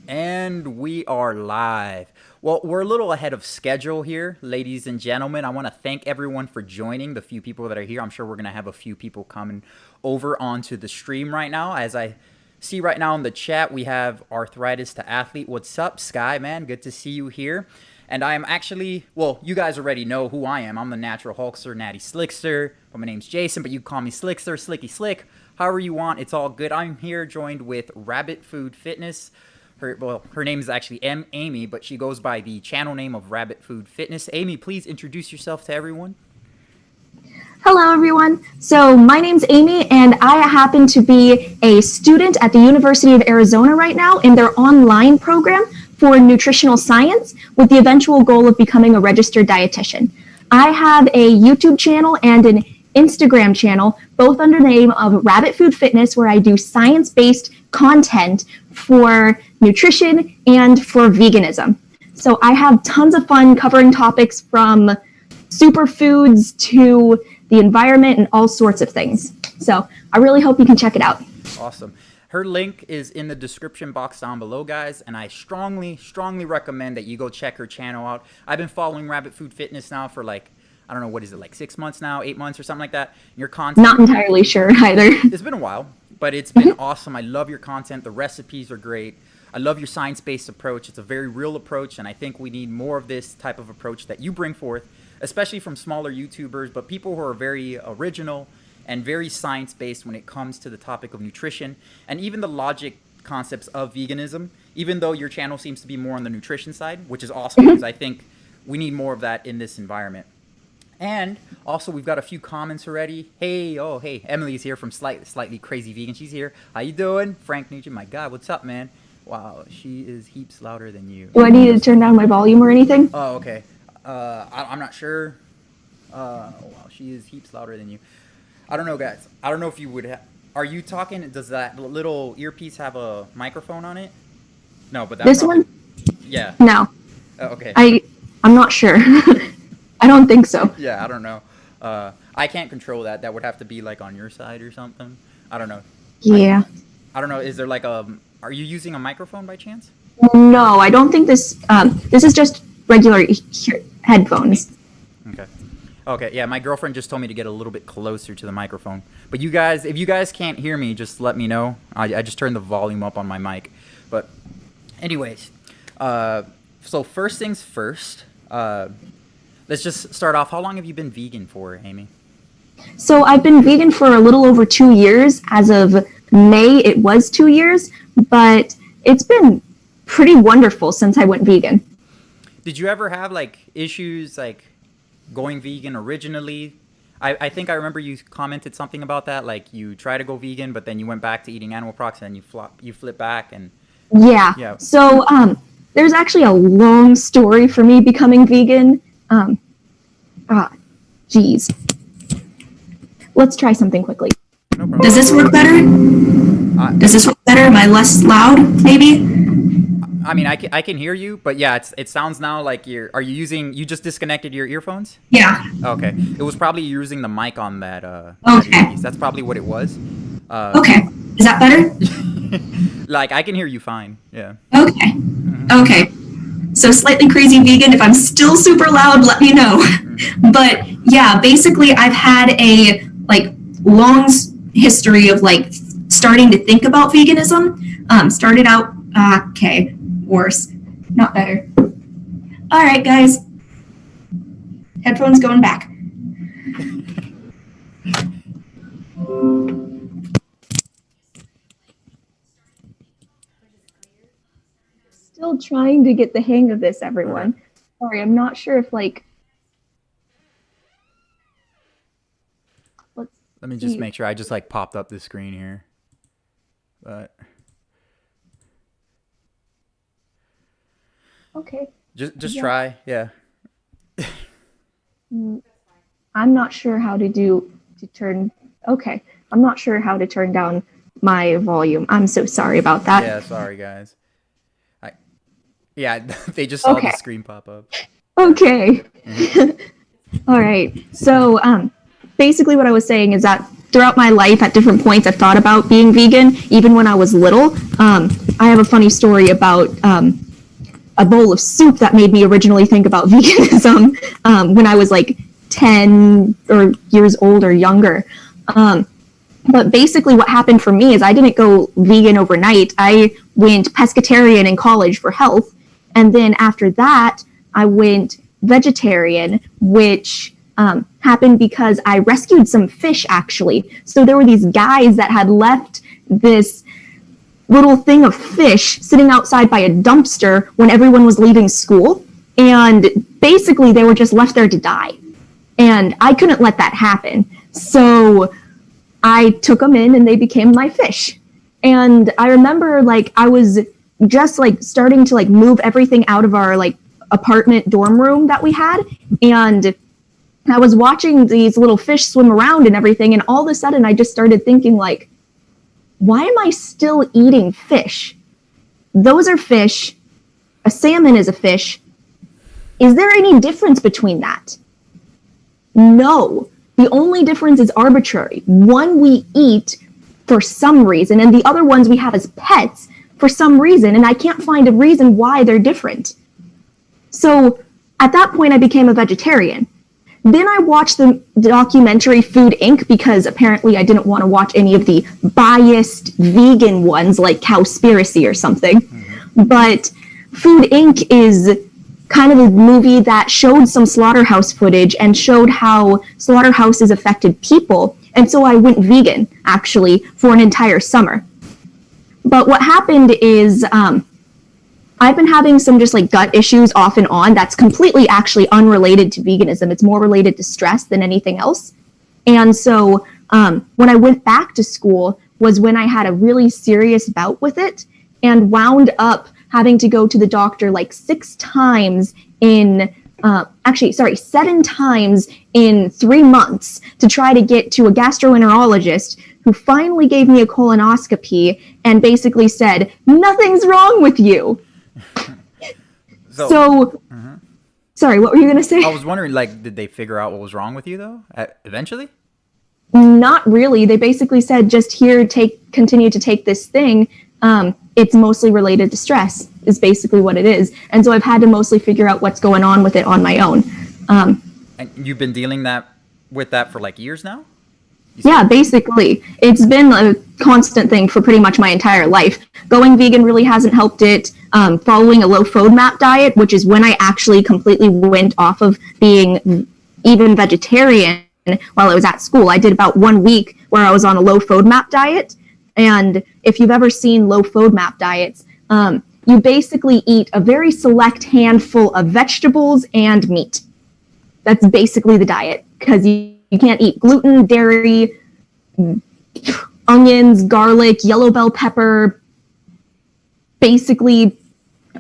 And we are live. Well, we're a little ahead of schedule here, ladies and gentlemen. I want to thank everyone for joining, the few people that are here. I'm sure we're going to have a few people coming over onto the stream right now. As I see right now in the chat, we have Arthritis to Athlete. What's up, Sky, man? Good to see you here. And I am actually, well, you guys already know who I am. I'm the Natural Hulkster, Natty Slickster. But my name's Jason, but you can call me Slickster, Slicky Slick. However you want, it's all good. I'm here joined with Rabbit Food Fitness. Her name is actually Amy, but she goes by the channel name of Rabbit Food Fitness. Amy, please introduce yourself to everyone. Hello, everyone. So my name's Amy, and I happen to be a student at the University of Arizona right now in their online program for nutritional science with the eventual goal of becoming a registered dietitian. I have a YouTube channel and an Instagram channel, both under the name of Rabbit Food Fitness, where I do science-based content for nutrition and for veganism. So I have tons of fun covering topics from superfoods to the environment and all sorts of things. So I really hope you can check it out. Awesome. Her link is in the description box down below, guys, and I strongly recommend that you go check her channel out. I've been following Rabbit Food Fitness now for I don't know, what is it, 6 months now, 8 months or something like that? Your content... Not entirely sure either. It's been a while, but it's been awesome. I love your content. The recipes are great. I love your science-based approach. It's a very real approach, and I think we need more of this type of approach that you bring forth, especially from smaller YouTubers, but people who are very original and very science-based when it comes to the topic of nutrition and even the logic concepts of veganism, even though your channel seems to be more on the nutrition side, which is awesome because I think we need more of that in this environment. And also, we've got a few comments already. Hey, Emily's here from Slightly Crazy Vegan. She's here. How you doing? Frank Nugent, my God, what's up, man? Wow, she is heaps louder than you. Do I need to turn down my volume or anything? Oh, okay. I'm not sure. Wow, she is heaps louder than you. I don't know, guys. I don't know if you would are you talking? Does that little earpiece have a microphone on it? No, but that this one? Yeah. No. Oh, okay. I'm not sure. I don't think so. Yeah, I don't know. I can't control that. That would have to be on your side or something. I don't know. Yeah. I don't know. Is there are you using a microphone by chance? No, I don't think this is just regular headphones. Okay. Okay, yeah, my girlfriend just told me to get a little bit closer to the microphone. But you guys, if you guys can't hear me, just let me know. I just turned the volume up on my mic. But anyways, so first things first, let's just start off. How long have you been vegan for, Amy? So I've been vegan for a little over 2 years. As of May, it was 2 years, but it's been pretty wonderful since I went vegan. Did you ever have issues going vegan originally? I think I remember you commented something about that, you try to go vegan, but then you went back to eating animal products and you flip back and... Yeah. So there's actually a long story for me becoming vegan. Geez. Let's try something quickly. No problem. Does this work better? Does this work better? Am I less loud, maybe? I mean, I can hear you, but yeah, it sounds now like are you just disconnected your earphones? Yeah. Okay. It was probably using the mic on that. Okay. That's probably what it was. Okay. Is that better? I can hear you fine. Yeah. Okay. Okay. So Slightly Crazy Vegan, if I'm still super loud, let me know. But yeah, basically I've had a long history of starting to think about veganism. Started out, okay, worse, not better. All right, guys. Headphones going back. Still trying to get the hang of this, everyone. Okay. Sorry, I'm not sure if Let me just make sure I just popped up the screen here. But okay. Just try, yeah. I'm not sure how to turn. Okay, I'm not sure how to turn down my volume. I'm so sorry about that. Yeah, sorry guys. Yeah, they just saw the screen pop up. Okay. All right. So basically what I was saying is that throughout my life at different points, I've thought about being vegan, even when I was little. I have a funny story about a bowl of soup that made me originally think about veganism when I was like 10 or years old or younger. But basically what happened for me is I didn't go vegan overnight. I went pescatarian in college for health. And then after that, I went vegetarian, which happened because I rescued some fish, actually. So there were these guys that had left this little thing of fish sitting outside by a dumpster when everyone was leaving school. And basically they were just left there to die. And I couldn't let that happen. So I took them in and they became my fish. And I remember like I was just like starting to like move everything out of our like apartment dorm room that we had. And I was watching these little fish swim around and everything. And all of a sudden I just started thinking like, why am I still eating fish? Those are fish. A salmon is a fish. Is there any difference between that? No. The only difference is arbitrary. One we eat for some reason, and the other ones we have as pets for some reason, and I can't find a reason why they're different. So at that point, I became a vegetarian. Then I watched the documentary Food Inc. because apparently I didn't want to watch any of the biased vegan ones like Cowspiracy or something. Mm-hmm. But Food Inc. is kind of a movie that showed some slaughterhouse footage and showed how slaughterhouses affected people. And so I went vegan, actually, for an entire summer. But what happened is I've been having some just like gut issues off and on that's completely actually unrelated to veganism. It's more related to stress than anything else. And so when I went back to school was when I had a really serious bout with it and wound up having to go to the doctor like 7 times in 3 months to try to get to a gastroenterologist who finally gave me a colonoscopy and basically said, nothing's wrong with you. Sorry, what were you going to say? I was wondering, like, did they figure out what was wrong with you, though, eventually? Not really. They basically said, just here, continue to take this thing. It's mostly related to stress, is basically what it is. And so I've had to mostly figure out what's going on with it on my own. And you've been dealing with that for, like, years now? Yeah, basically. It's been a constant thing for pretty much my entire life. Going vegan really hasn't helped it. Following a low FODMAP diet, which is when I actually completely went off of being even vegetarian while I was at school. I did about 1 week where I was on a low FODMAP diet. And if you've ever seen low FODMAP diets, you basically eat a very select handful of vegetables and meat. That's basically the diet, because you can't eat gluten, dairy, onions, garlic, yellow bell pepper, basically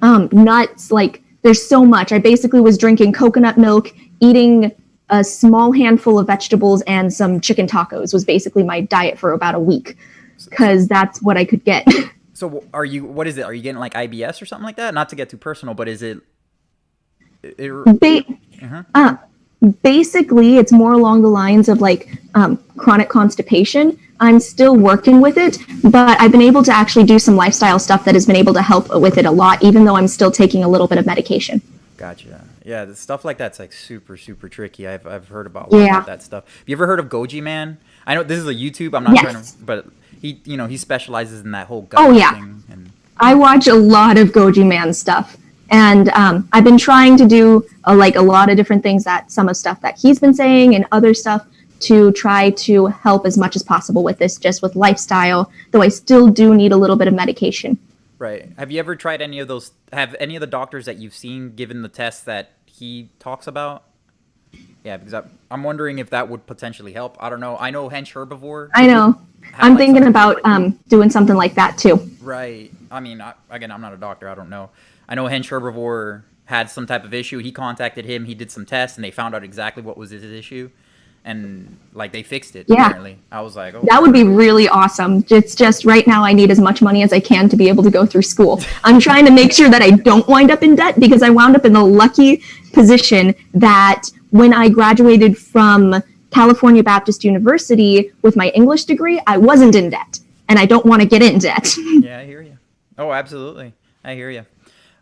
nuts. Like, there's so much. I basically was drinking coconut milk, eating a small handful of vegetables, and some chicken tacos was basically my diet for about a week, because that's what I could get. So what is it? Are you getting like IBS or something like that? Not to get too personal, but is it? Basically, it's more along the lines of like chronic constipation. I'm still working with it, but I've been able to actually do some lifestyle stuff that has been able to help with it a lot, even though I'm still taking a little bit of medication. Gotcha. Yeah, the stuff like that's like super, super tricky. I've heard about a lot about that stuff. Have you ever heard of Goji Man? I know this is a YouTube. I'm not trying to, but he specializes in that whole gut thing. And I watch a lot of Goji Man stuff. And I've been trying to do a lot of different things, that some of stuff that he's been saying and other stuff, to try to help as much as possible with this, just with lifestyle, though I still do need a little bit of medication. Right. Have you ever tried any of those? Have any of the doctors that you've seen given the tests that he talks about? Yeah, because I'm wondering if that would potentially help. I don't know. I know Hench Herbivore. I know. I'm thinking about doing something like that too. Right. I mean, again, I'm not a doctor. I don't know. I know Hench Herbivore had some type of issue. He contacted him. He did some tests, and they found out exactly what was his issue. And, like, they fixed it, apparently. I was like, oh. That would be really awesome. It's just right now I need as much money as I can to be able to go through school. I'm trying to make sure that I don't wind up in debt, because I wound up in the lucky position that when I graduated from California Baptist University with my English degree, I wasn't in debt. And I don't want to get in debt. Yeah, I hear you. Oh, absolutely. I hear you.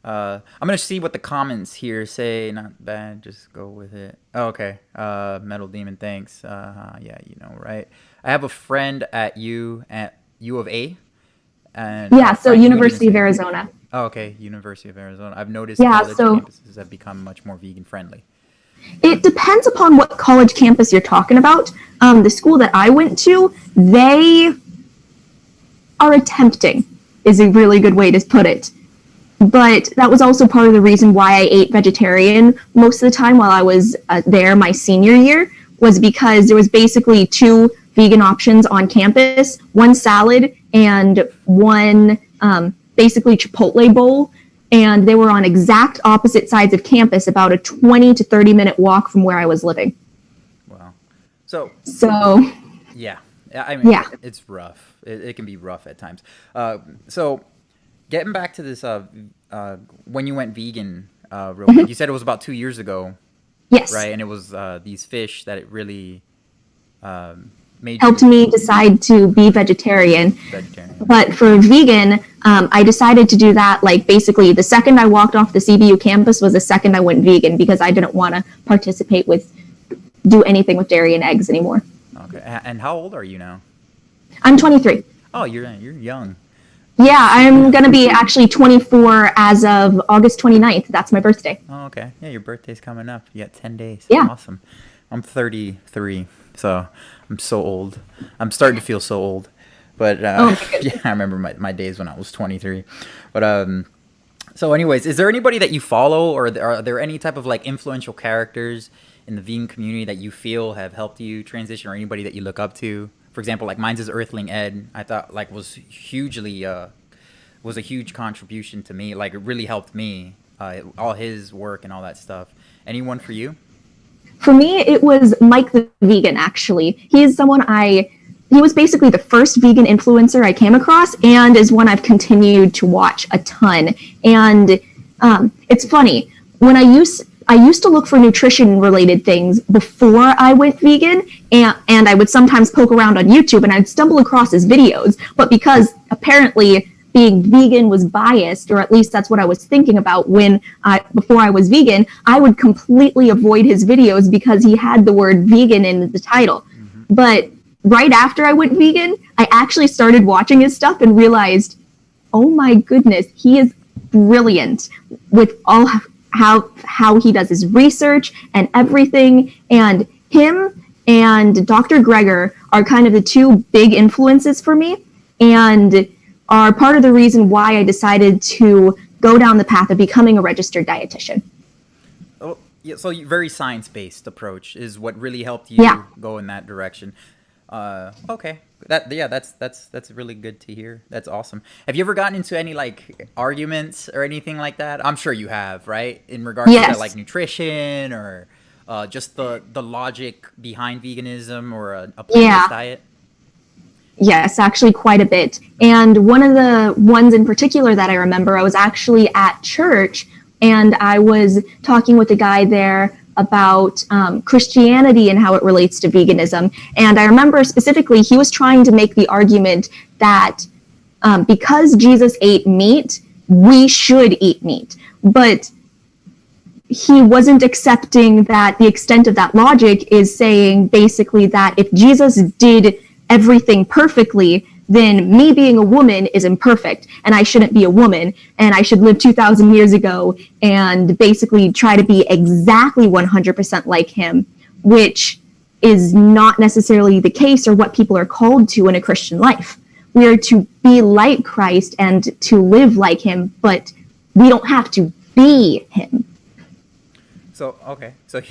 I'm gonna see what the comments here say. Not bad. Just go with it. Oh, okay. Metal Demon. Thanks. Yeah, you know, right. I have a friend at U of A, and Yeah, so Frank, you were gonna University of say. Arizona. Oh, okay. University of Arizona. I've noticed Yeah, college so campuses have become much more vegan friendly. it depends upon what college campus you're talking about. The school that I went to, they are attempting, is a really good way to put it. But that was also part of the reason why I ate vegetarian most of the time while I was there my senior year, was because there was basically two vegan options on campus, one salad and one basically Chipotle bowl. And they were on exact opposite sides of campus, about a 20 to 30-minute walk from where I was living. Wow. So So, yeah, I mean, yeah. it's rough. It can be rough at times. So getting back to this, when you went vegan, real quick, you said it was about 2 years ago, Yes. right? And it was these fish that it really made Helped you me decide to be vegetarian. vegetarian. But for vegan, I decided to do that like basically the second I walked off the CBU campus was the second I went vegan, because I didn't want to participate with, do anything with dairy and eggs anymore. Okay. And how old are you now? I'm 23. Oh, you're young. Yeah, I'm going to be actually 24 as of August 29th. That's my birthday. Oh, okay. Yeah, your birthday's coming up. You got 10 days. Yeah. Awesome. I'm 33, so I'm so old. I'm starting to feel so old. But Oh my goodness. yeah, I remember my days when I was 23. But so anyways, is there anybody that you follow, or are there any type of like influential characters in the vegan community that you feel have helped you transition, or anybody that you look up to? For example, like mine's is Earthling Ed. I thought like was a huge contribution to me. Like it really helped me. All his work and all that stuff. Anyone for you? For me, it was Mike the Vegan, actually. He was basically the first vegan influencer I came across, and is one I've continued to watch a ton. And it's funny, when I used to look for nutrition related things before I went vegan, and I would sometimes poke around on YouTube and I'd stumble across his videos. But because apparently being vegan was biased, or at least that's what I was thinking about before I was vegan, I would completely avoid his videos because he had the word vegan in the title. Mm-hmm. But right after I went vegan, I actually started watching his stuff and realized, oh my goodness, he is brilliant with all how he does his research and everything. And him and Dr. Greger are kind of the two big influences for me, and are part of the reason why I decided to go down the path of becoming a registered dietitian. Oh, yeah. So very science-based approach is what really helped you Yeah. go in that direction. Okay. That's really good to hear. That's awesome. Have you ever gotten into any like arguments or anything like that? I'm sure you have, right? In regards to Yes. like nutrition, or just the logic behind veganism, or a plant-based Yeah. diet. Yes, actually quite a bit. And one of the ones in particular that I remember, I was actually at church and I was talking with a guy there about Christianity and how it relates to veganism. And I remember specifically he was trying to make the argument that because Jesus ate meat, we should eat meat. But he wasn't accepting that the extent of that logic is saying basically that if Jesus did everything perfectly, then me being a woman is imperfect and I shouldn't be a woman, and I should live 2,000 years ago and basically try to be exactly 100% like him, which is not necessarily the case or what people are called to in a Christian life. We are to be like Christ and to live like him, but we don't have to be him. So okay. So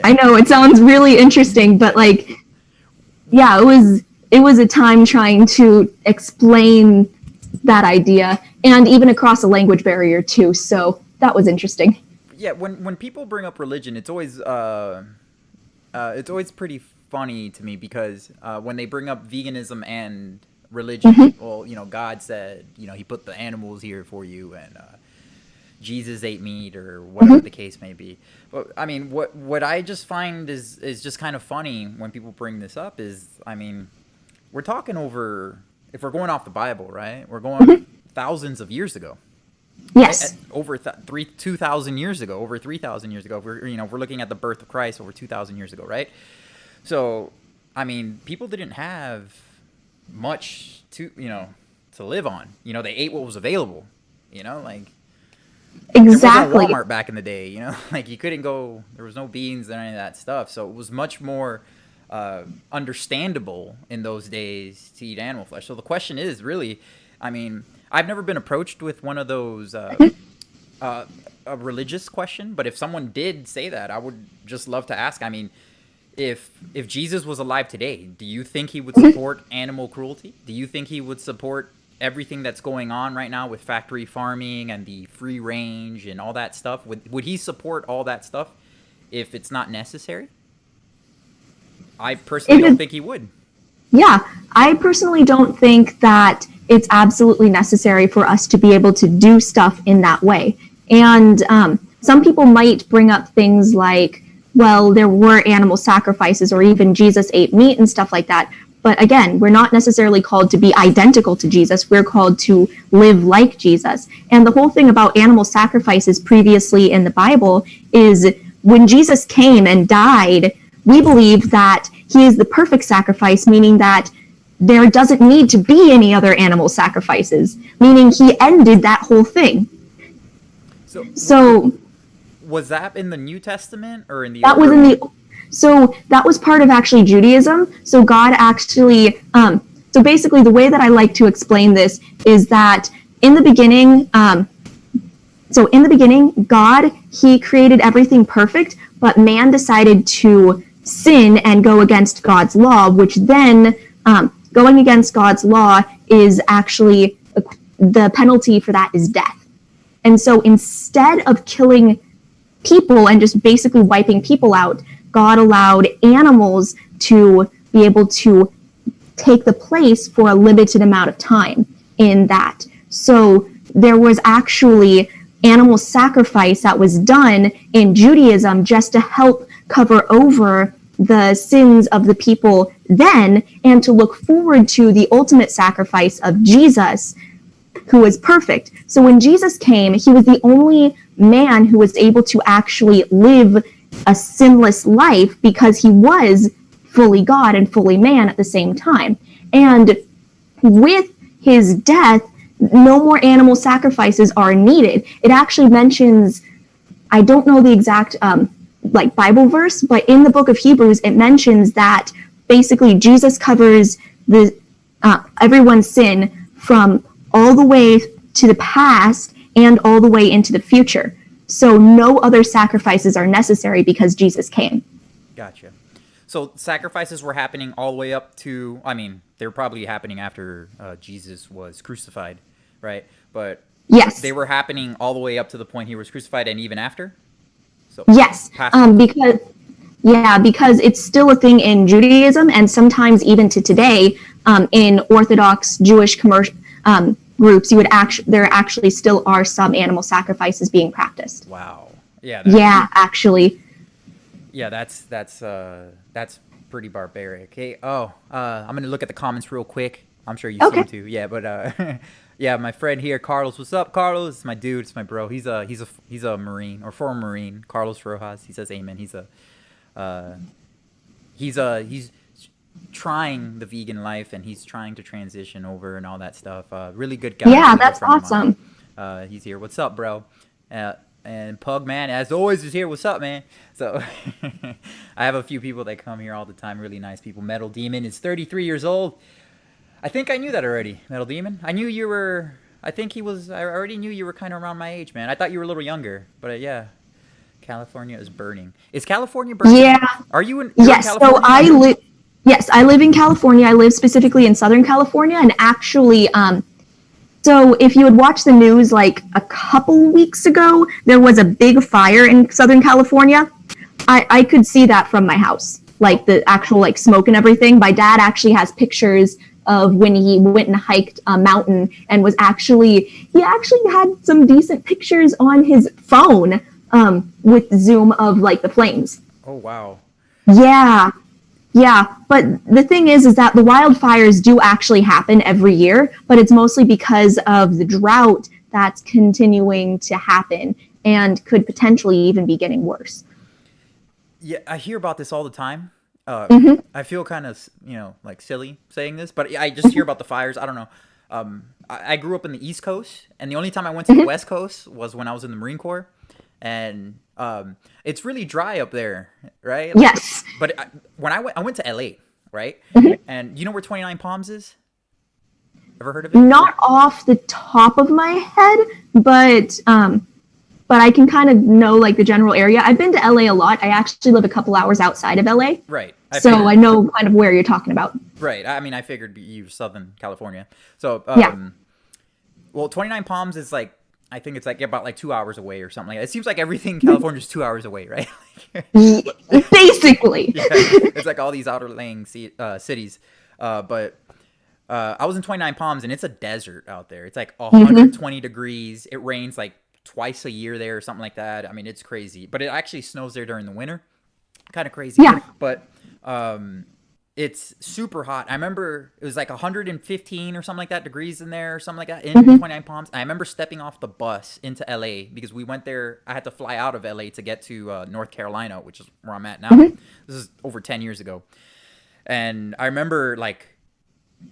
I know it sounds really interesting, but like, yeah, it was a time trying to explain that idea, and even across a language barrier too. So that was interesting. yeah, when people bring up religion, it's always pretty funny to me, because when they bring up veganism and religion, well, God said, he put the animals here for you, and Jesus ate meat, or whatever the case may be. But I mean, what I just find is just kind of funny when people bring this up is, I mean, we're talking over if we're going off the Bible, right? We're going thousands of years ago. Yes. Right? Over 2,000 years ago, over 3,000 years ago. If we're looking at the birth of Christ over 2,000 years ago, right? So, I mean, people didn't have much to live on. They ate what was available. Like Exactly. there wasn't Walmart back in the day. Like you couldn't go. There was no beans and any of that stuff. So it was much more understandable in those days to eat animal flesh. So the question is really, I mean, I've never been approached with one of those a religious question, but if someone did say that, I would just love to ask. I mean, if Jesus was alive today, do you think he would support animal cruelty? Do you think he would support everything that's going on right now with factory farming and the free range and all that stuff? Would he support all that stuff if it's not necessary? I personally don't think he would. Yeah, I personally don't think that it's absolutely necessary for us to be able to do stuff in that way. And some people might bring up things like, well, there were animal sacrifices, or even Jesus ate meat and stuff like that. But again, we're not necessarily called to be identical to Jesus. We're called to live like Jesus. And the whole thing about animal sacrifices previously in the Bible is when Jesus came and died, we believe that he is the perfect sacrifice, meaning that there doesn't need to be any other animal sacrifices, meaning he ended that whole thing. So was that in the New Testament or in the that was in the So that was part of actually Judaism. So God actually, so basically the way that I like to explain this is that in the beginning, God, he created everything perfect, but man decided to sin and go against God's law, which then going against God's law is actually, the penalty for that is death. And so instead of killing people and just basically wiping people out, God allowed animals to be able to take the place for a limited amount of time in that. So there was actually animal sacrifice that was done in Judaism just to help cover over the sins of the people then, and to look forward to the ultimate sacrifice of Jesus, who was perfect. So when Jesus came, he was the only man who was able to actually live a sinless life because he was fully God and fully man at the same time. And with his death, no more animal sacrifices are needed. It actually mentions, I don't know the exact Bible verse, but in the book of Hebrews, it mentions that basically Jesus covers the everyone's sin from all the way to the past and all the way into the future. So no other sacrifices are necessary because Jesus came. Gotcha. So sacrifices were happening all the way up to, I mean, they were probably happening after Jesus was crucified, right? But yes, they were happening all the way up to the point he was crucified and even after? So yes, because it's still a thing in Judaism, and sometimes even to today in Orthodox Jewish groups, there actually still are some animal sacrifices being practiced. Wow. Yeah. Actually. Yeah, that's pretty barbaric. Hey, I'm gonna look at the comments real quick. I'm sure you see them too. Yeah, but yeah, my friend here, Carlos. What's up, Carlos? It's my dude. It's my bro. He's a Marine or former Marine. Carlos Rojas. He says amen. He's trying the vegan life, and he's trying to transition over and all that stuff. Really good guy. Yeah, that's awesome. He's here. What's up, bro? And Pug Man, as always, is here. What's up, man? So I have a few people that come here all the time. Really nice people. Metal Demon is 33 years old. I think I knew that already, Metal Demon. I knew you were. I already knew you were kind of around my age, man. I thought you were a little younger, but yeah. California is burning. Is California burning? Yeah. Are you in? Yes. So Yes, I live in California. I live specifically in Southern California, and actually, so if you had watched the news like a couple weeks ago, there was a big fire in Southern California. I could see that from my house, like the actual like smoke and everything. My dad actually has pictures of when he went and hiked a mountain, and he actually had some decent pictures on his phone with Zoom of like the flames. Oh wow. Yeah, Yeah, but the thing is that the wildfires do actually happen every year, but it's mostly because of the drought that's continuing to happen and could potentially even be getting worse. Yeah, I hear about this all the time. Hmm. I feel kind of, like silly saying this, but I just hear about the fires. I don't know. I grew up in the East Coast, and the only time I went to the West Coast was when I was in the Marine Corps, and it's really dry up there, right? Like, Yes. but when I went to LA, right? And you know where 29 Palms is? Ever heard of it? Not off the top of my head, but I can kind of know like the general area. I've been to LA a lot. I actually live a couple hours outside of LA. Right. So I know kind of where you're talking about. Right. I mean, I figured you were Southern California. So, Yeah. well, 29 Palms is like, I think it's like about like 2 hours away or something like that. It seems like everything in California is 2 hours away, right? Basically. Yeah, it's like all these outer laying cities. But I was in 29 Palms, and it's a desert out there. It's like 120 degrees. It rains like twice a year there or something like that. I mean, it's crazy. But it actually snows there during the winter. Kind of crazy. Yeah. But it's super hot. I remember it was like 115 or something like that degrees in there or something like that in 29 Palms. I remember stepping off the bus into LA because we went there. I had to fly out of LA to get to North Carolina, which is where I'm at now. This is over 10 years ago. And I remember like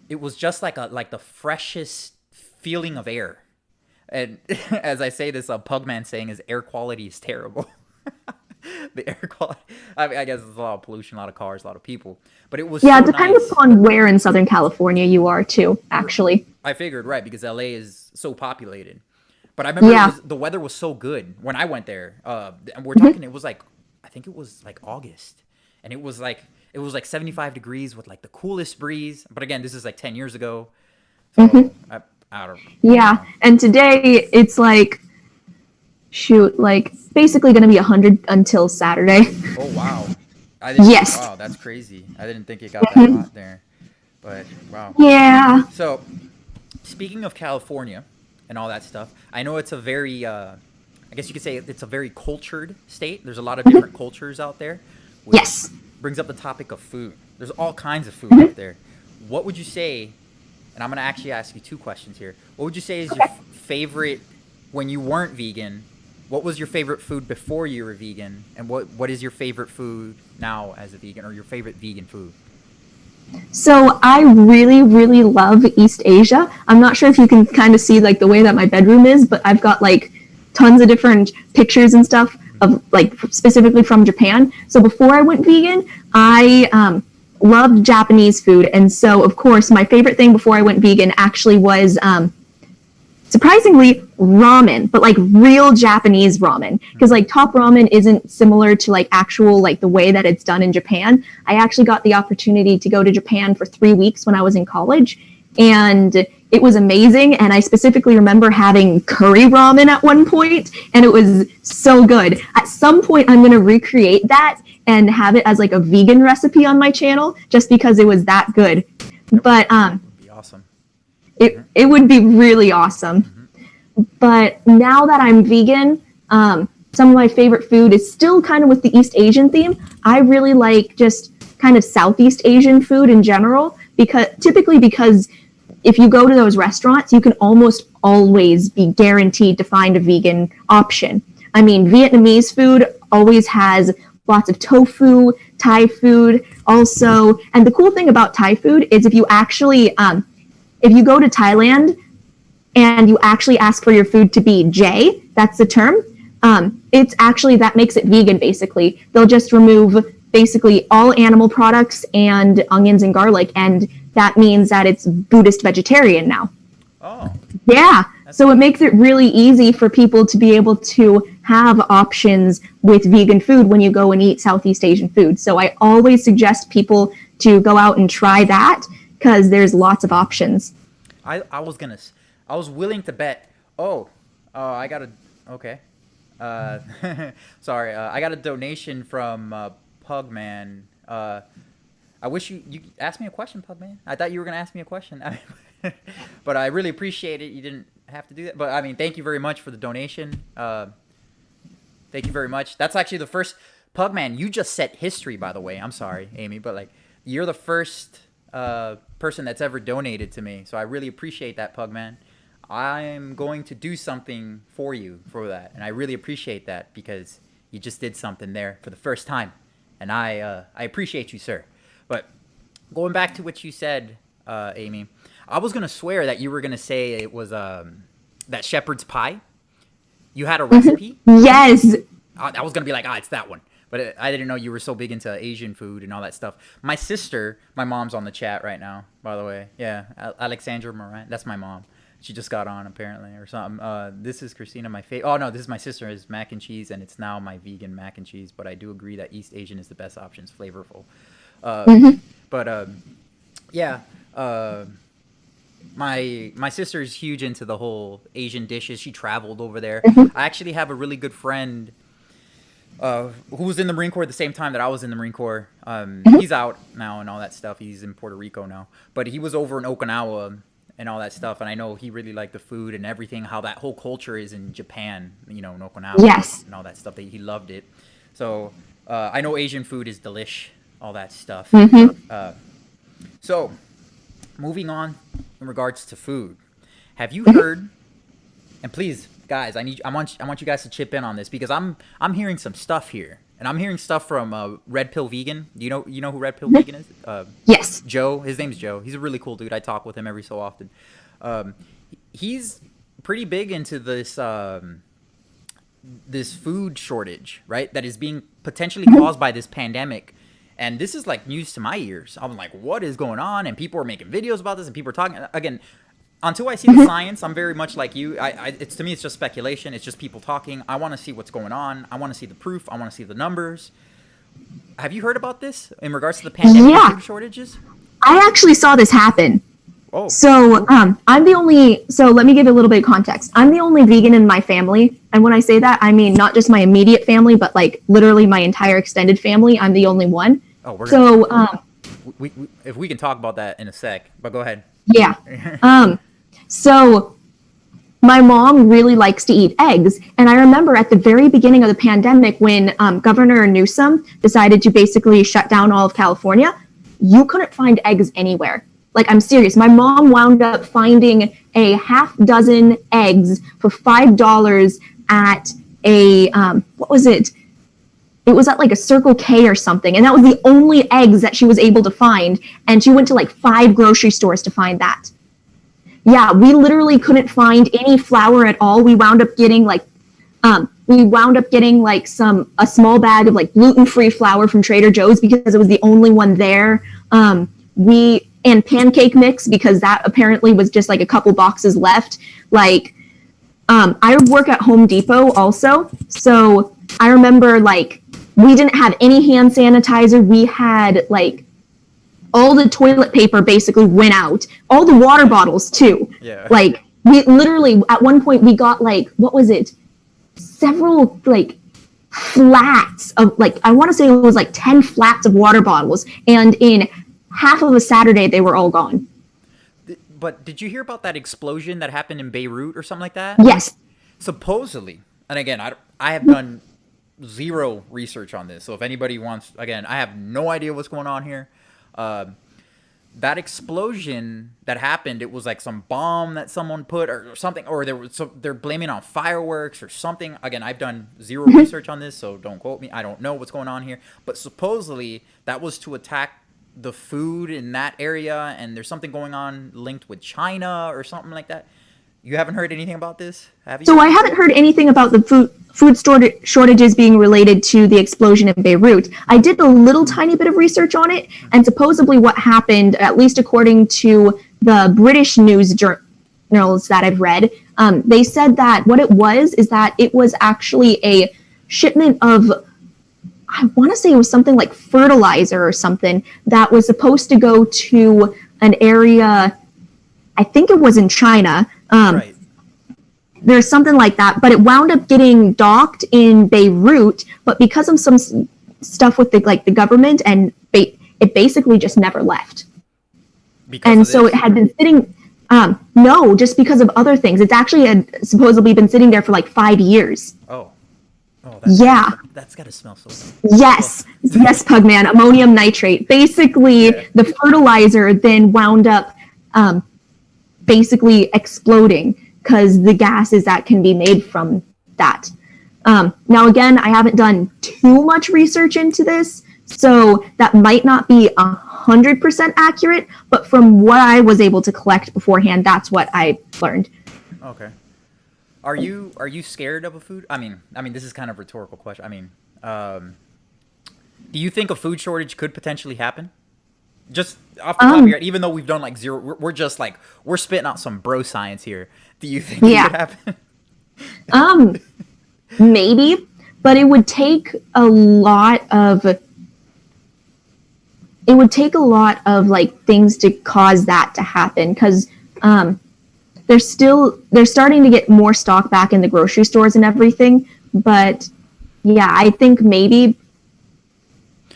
it was just like the freshest feeling of air. And as I say this, a Pugman saying is air quality is terrible. The air quality. I mean, I guess there's a lot of pollution, a lot of cars, a lot of people. But it was Yeah, so it depends nice. upon where in Southern California you are too, actually. I figured, right, because LA is so populated. But I remember Yeah. the weather was so good when I went there. And we're talking, it was like, I think it was like August. And it was like 75 degrees with like the coolest breeze. But again, this is like 10 years ago. So I don't know. Yeah. And today it's like, shoot, like basically going to be 100 until Saturday. Oh, wow. I didn't, Yes. Wow, that's crazy. I didn't think it got that hot there. But wow. Yeah. So, speaking of California and all that stuff, I know it's a very, I guess you could say it's a very cultured state. There's a lot of different cultures out there. Which Yes. brings up the topic of food. There's all kinds of food out there. What would you say, and I'm going to actually ask you two questions here. What would you say is your favorite, when you weren't vegan, what was your favorite food before you were vegan? And what is your favorite food now as a vegan, or your favorite vegan food? So I really, really love East Asia. I'm not sure if you can kind of see like the way that my bedroom is, but I've got like tons of different pictures and stuff of like specifically from Japan. So before I went vegan, I loved Japanese food. And so of course my favorite thing before I went vegan actually was surprisingly ramen, but like real Japanese ramen, because like top ramen isn't similar to like actual like the way that it's done in Japan. I actually got the opportunity to go to Japan for 3 weeks when I was in college, and it was amazing. And I specifically remember having curry ramen at one point, and it was so good. At some point I'm going to recreate that and have it as like a vegan recipe on my channel just because it was that good. But Would be awesome. it would be really awesome. But now that I'm vegan, some of my favorite food is still kind of with the East Asian theme. I really like just kind of Southeast Asian food in general, because if you go to those restaurants, you can almost always be guaranteed to find a vegan option. I mean, Vietnamese food always has lots of tofu, Thai food also. And the cool thing about Thai food is if you go to Thailand and you actually ask for your food to be J, that's the term, it's actually, that makes it vegan basically. They'll just remove basically all animal products and onions and garlic, and that means that it's Buddhist vegetarian now. Oh. Yeah, so it makes it really easy for people to be able to have options with vegan food when you go and eat Southeast Asian food. So I always suggest people to go out and try that because there's lots of options. I was willing to bet. I got a, okay. Sorry, I got a donation from Pugman. I wish you asked me a question, Pugman. I thought you were going to ask me a question. But I really appreciate it. You didn't have to do that. But I mean, thank you very much for the donation. Thank you very much. That's actually the first, Pugman, you just set history, by the way. I'm sorry, Amy, but like you're the first person that's ever donated to me, so I really appreciate that, Pugman. I'm going to do something for you for that, and I really appreciate that because you just did something there for the first time, and I appreciate you, sir. But going back to what you said, Amy, I was gonna swear that you were gonna say it was that shepherd's pie. You had a recipe? Yes. I was gonna be like, it's that one. But I didn't know you were so big into Asian food and all that stuff. My sister, my mom's on the chat right now, by the way. Yeah, Alexandra Moran, that's my mom. She just got on apparently or something. This is Christina, my favorite. Oh no, this is my sister. Is mac and cheese, and it's now my vegan mac and cheese. But I do agree that East Asian is the best option. It's flavorful. But yeah. My sister is huge into the whole Asian dishes. She traveled over there. I actually have a really good friend who was in the Marine Corps at the same time that I was in the Marine Corps. He's out now and all that stuff. He's in Puerto Rico now. But he was over in Okinawa and all that stuff. And I know he really liked the food and everything, how that whole culture is in Japan, in Okinawa. Yes. And all that stuff. He loved it. So I know Asian food is delish, all that stuff. So moving on in regards to food, have you heard, and please, guys, I want you guys to chip in on this because I'm hearing some stuff here, and I'm hearing stuff from Red Pill Vegan. You know who Red Pill Vegan is? Yes. Joe. His name's Joe. He's a really cool dude. I talk with him every so often. He's pretty big into this this food shortage, right? That is being potentially caused by this pandemic. And this is like news to my ears. I'm like, what is going on? And people are making videos about this, and people are talking. Again, until I see the science, I'm very much like you. To me, it's just speculation. It's just people talking. I want to see what's going on. I want to see the proof. I want to see the numbers. Have you heard about this in regards to the pandemic food shortages? I actually saw this happen. Oh. So so let me give a little bit of context. I'm the only vegan in my family. And when I say that, I mean not just my immediate family, but like literally my entire extended family. I'm the only one. Oh, if we can talk about that in a sec, but go ahead. Yeah. So my mom really likes to eat eggs. And I remember at the very beginning of the pandemic when Governor Newsom decided to basically shut down all of California, you couldn't find eggs anywhere. Like, I'm serious. My mom wound up finding a half dozen eggs for $5 at a, what was it? It was at like a Circle K or something. And that was the only eggs that she was able to find. And she went to like 5 grocery stores to find that. Yeah, we literally couldn't find any flour at all. We wound up getting like a small bag of like gluten-free flour from Trader Joe's because it was the only one there. And pancake mix because that apparently was just like a couple boxes left. Like, I work at Home Depot also. So I remember like we didn't have any hand sanitizer. We had like all the toilet paper basically went out. All the water bottles too. Yeah. Like we literally at one point we got like, what was it? Several like flats of like, I want to say it was like 10 flats of water bottles. And in half of a Saturday, they were all gone. But did you hear about that explosion that happened in Beirut or something like that? Yes. Supposedly, and again, I have done zero research on this. So if anybody wants, again, I have no idea what's going on here. That explosion that happened, it was like some bomb that someone put or something, or they're blaming it on fireworks or something. Again, I've done zero research on this, so don't quote me. I don't know what's going on here. But supposedly that was to attack the food in that area, and there's something going on linked with China or something like that. You haven't heard anything about this, have you? So I haven't heard anything about the food shortages being related to the explosion in Beirut. I did a little tiny bit of research on it, and supposedly what happened, at least according to the British news journals that I've read, they said that what it was is that it was actually a shipment of, I want to say it was something like fertilizer or something that was supposed to go to an area, I think it was in China. Right. There's something like that, but it wound up getting docked in Beirut, but because of some stuff with the government, and it basically just never left. And so it had been sitting, no, just because of other things. It's actually supposedly been sitting there for like 5 years. Oh. Oh, Yeah. that's gotta smell so good. Yes. Yes, Pugman. Ammonium nitrate. Basically, Yeah. the fertilizer then wound up basically exploding because the gases that can be made from that. Now, again, I haven't done too much research into this, so that might not be 100% accurate, but from what I was able to collect beforehand, that's what I learned. Okay. Are you scared of a food? I mean, this is kind of a rhetorical question. Do you think a food shortage could potentially happen? Just off the top of your head, even though we've done like zero, we're just like we're spitting out some bro science here. Do you think it could happen? Maybe, but it would take a lot of like things to cause that to happen because they're starting to get more stock back in the grocery stores and everything. But yeah, I think maybe.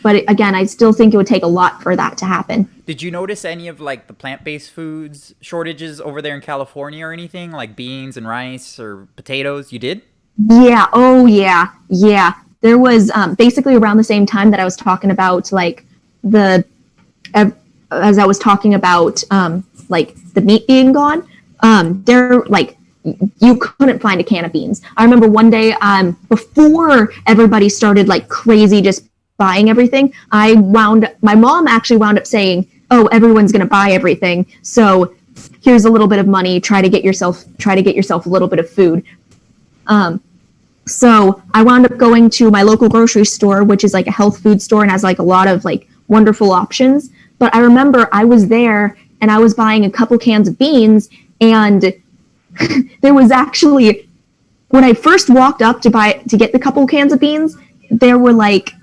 But again, I still think it would take a lot for that to happen. Did you notice any of like the plant-based foods shortages over there in California or anything like beans and rice or potatoes? You did? Yeah. Oh, yeah. Yeah. There was basically around the same time that I was talking about like as I was talking about like the meat being gone. There like you couldn't find a can of beans. I remember one day before everybody started like crazy just buying everything, my mom actually wound up saying, "Oh, everyone's going to buy everything. So here's a little bit of money. Try to get yourself a little bit of food." So I wound up going to my local grocery store, which is like a health food store and has like a lot of like wonderful options. But I remember I was there and I was buying a couple cans of beans, and there was actually, when I first walked up to get the couple cans of beans, there were like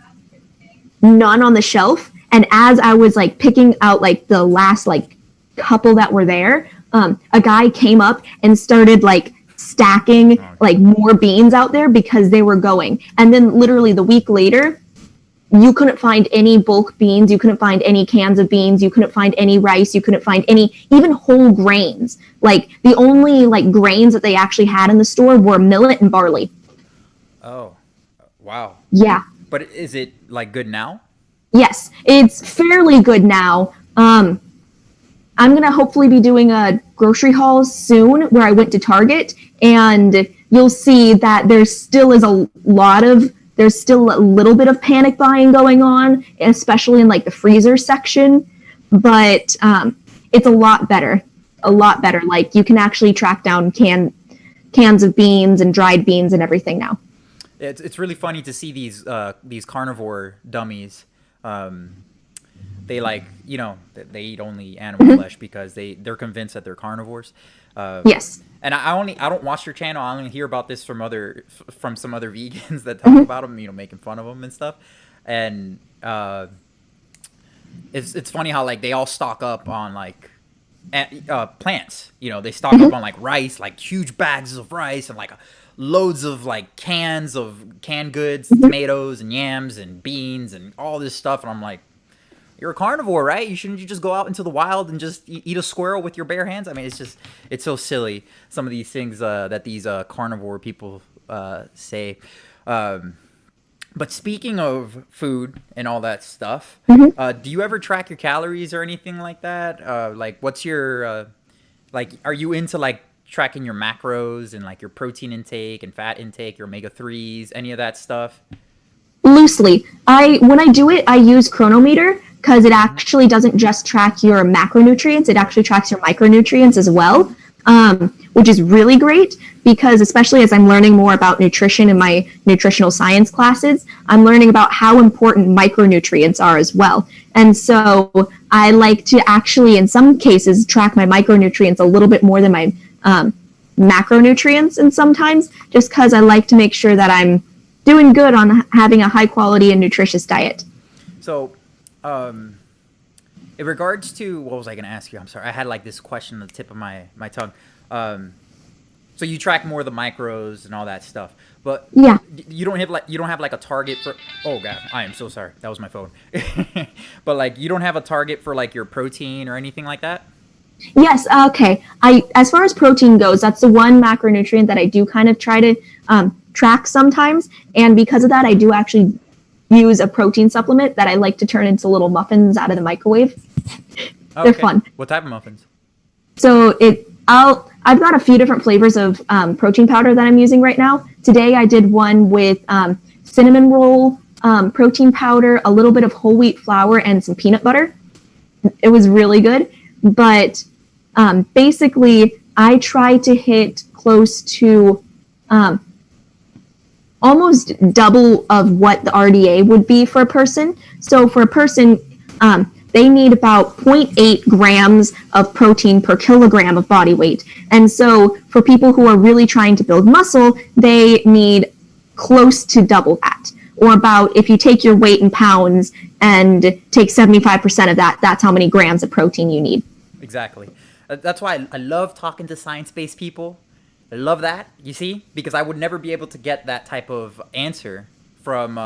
none on the shelf. And as I was like picking out like the last like couple that were there, a guy came up and started like stacking like more beans out there because they were going. And then literally the week later, you couldn't find any bulk beans, you couldn't find any cans of beans, you couldn't find any rice, you couldn't find any even whole grains. Like the only like grains that they actually had in the store were millet and barley. Oh, wow. Yeah. But is it like good now? Yes, it's fairly good now. I'm going to hopefully be doing a grocery haul soon where I went to Target, and you'll see that there's still a little bit of panic buying going on, especially in like the freezer section, but it's a lot better. Like you can actually track down cans of beans and dried beans and everything now. It's really funny to see these carnivore dummies. They like, they eat only animal flesh because they're convinced that they're carnivores. Yes. And I don't watch your channel. I only hear about this from some other vegans that talk about them, making fun of them and stuff. And it's funny how like they all stock up on like plants. They stock up on like rice, like huge bags of rice, and like loads of like cans of canned goods, tomatoes and yams and beans and all this stuff. And I'm like, you're a carnivore, right? Shouldn't you just go out into the wild and just eat a squirrel with your bare hands? I mean, it's so silly, some of these things that these carnivore people say. But speaking of food and all that stuff, do you ever track your calories or anything like that? Like, what's your are you into like tracking your macros and like your protein intake and fat intake, your omega-3s, any of that stuff? Loosely. When I do it, I use Chronometer because it actually doesn't just track your macronutrients, it actually tracks your micronutrients as well, which is really great because especially as I'm learning more about nutrition in my nutritional science classes, I'm learning about how important micronutrients are as well. And so I like to actually, in some cases, track my micronutrients a little bit more than my macronutrients, and sometimes just because I like to make sure that I'm doing good on having a high quality and nutritious diet. So, in regards to, what was I going to ask you? I'm sorry. I had like this question on the tip of my tongue. So you track more of the macros and all that stuff, but yeah, you don't have like a target for, oh God, I am so sorry. That was my phone. But like, you don't have a target for like your protein or anything like that? Yes. Okay. As far as protein goes, that's the one macronutrient that I do kind of try track sometimes. And because of that, I do actually use a protein supplement that I like to turn into little muffins out of the microwave. They're fun. What type of muffins? So I've got a few different flavors of protein powder that I'm using right now. Today I did one with cinnamon roll protein powder, a little bit of whole wheat flour, and some peanut butter. It was really good. But basically, I try to hit close to almost double of what the RDA would be for a person. So for a person, they need about 0.8 grams of protein per kilogram of body weight. And so for people who are really trying to build muscle, they need close to double that. Or about, if you take your weight in pounds and take 75% of that, that's how many grams of protein you need. Exactly. That's why I love talking to science-based people. I love that, you see, because I would never be able to get that type of answer from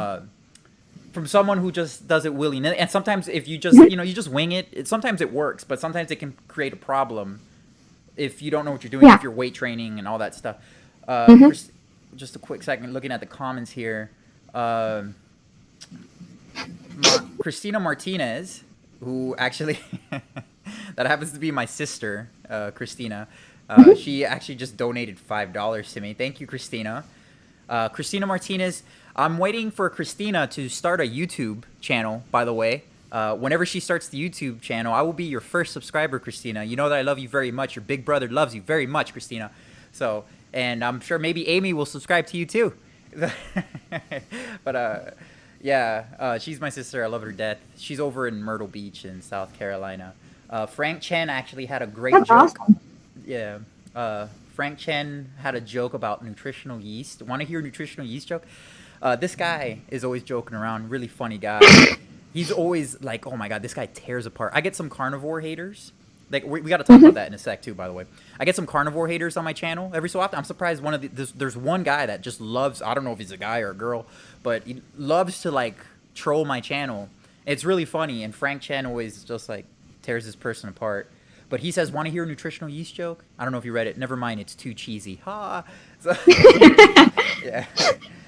someone who just does it willy-nilly. And sometimes if you just, you just wing it, sometimes it works, but sometimes it can create a problem if you don't know what you're doing, if you're weight training and all that stuff. Just a quick second, looking at the comments here. Christina Martinez, who actually, that happens to be my sister, Christina. She actually just donated $5 to me. Thank you, Christina. Christina Martinez, I'm waiting for Christina to start a YouTube channel, by the way. Whenever she starts the YouTube channel, I will be your first subscriber, Christina. You know that I love you very much. Your big brother loves you very much, Christina. So, and I'm sure maybe Amy will subscribe to you too. But yeah, she's my sister. I love her to death. She's over in Myrtle Beach in South Carolina. Frank Chen actually had a great joke. Awesome. Yeah. Frank Chen had a joke about nutritional yeast. Want to hear a nutritional yeast joke? This guy is always joking around. Really funny guy. He's always like, oh my God, this guy tears apart. I get some carnivore haters. Like we got to talk about that in a sec too, by the way. I get some carnivore haters on my channel every so often. I'm surprised there's one guy that just loves, I don't know if he's a guy or a girl, but he loves to like troll my channel. It's really funny. And Frank Chen always just like tears this person apart. But he says, want to hear a nutritional yeast joke? I don't know if you read it. Never mind. It's too cheesy. Ha. So, yeah.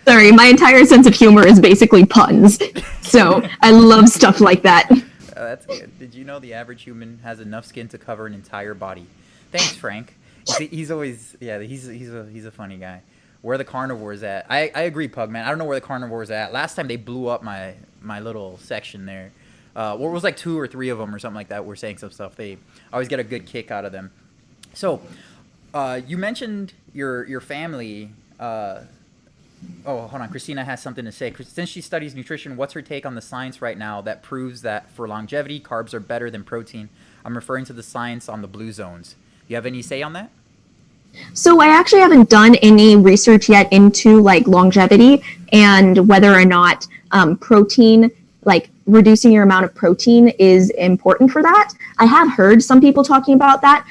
Sorry, my entire sense of humor is basically puns. So I love stuff like that. That's good. Did you know the average human has enough skin to cover an entire body? Thanks, Frank. See, he's always, yeah, he's a funny guy. Where the carnivores at? I agree, Pug, man. I don't know where the carnivores at. Last time they blew up my little section there. Well, it was like 2 or 3 of them or something like that were saying some stuff. They always get a good kick out of them. So, you mentioned your family. Oh, hold on. Christina has something to say. Since she studies nutrition, what's her take on the science right now that proves that for longevity, carbs are better than protein? I'm referring to the science on the blue zones. You have any say on that? So I actually haven't done any research yet into like longevity and whether or not protein, like reducing your amount of protein is important for that. I have heard some people talking about that,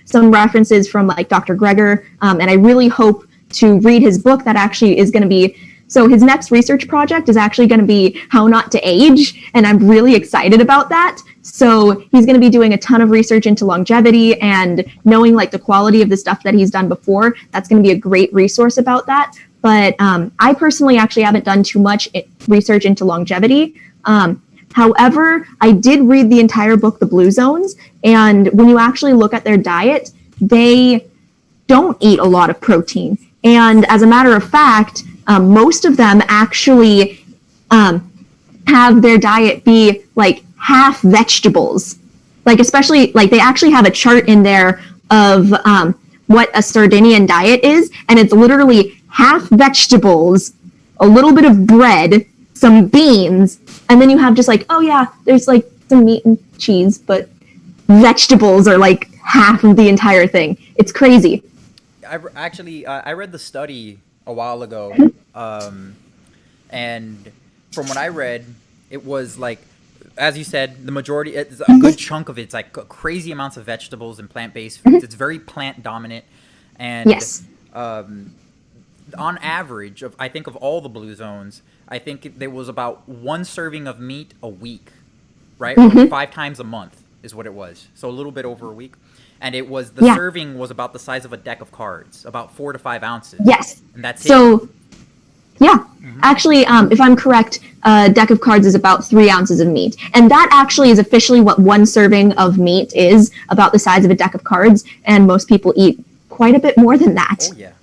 some references from like Dr. Greger, and I really hope to read his book that actually is going to be, so his next research project is actually going to be how not to age, and I'm really excited about that. So he's going to be doing a ton of research into longevity and knowing like the quality of the stuff that he's done before. That's going to be a great resource about that. But I personally actually haven't done too much research into longevity. However, I did read the entire book, The Blue Zones, and when you actually look at their diet, they don't eat a lot of protein. And as a matter of fact, most of them actually have their diet be like half vegetables. Like especially, like they actually have a chart in there of what a Sardinian diet is, and it's literally half vegetables, a little bit of bread, some beans, and then you have just like, oh yeah, there's like some meat and cheese, but vegetables are like half of the entire thing. It's crazy. I read the study a while ago, and from what I read, it was like, as you said, the majority, it's a good chunk of it's like crazy amounts of vegetables and plant-based foods. It's very plant-dominant, and yes. On average, I think of all the blue zones, I think there was about 1 serving of meat a week, right? Or 5 times a month is what it was. So a little bit over a week. And it was, the serving was about the size of a deck of cards, about 4 to 5 ounces. Yes. And that's so, it. Yeah. Actually, if I'm correct, a deck of cards is about 3 ounces of meat. And that actually is officially what one serving of meat is, about the size of a deck of cards. And most people eat quite a bit more than that. Oh yeah,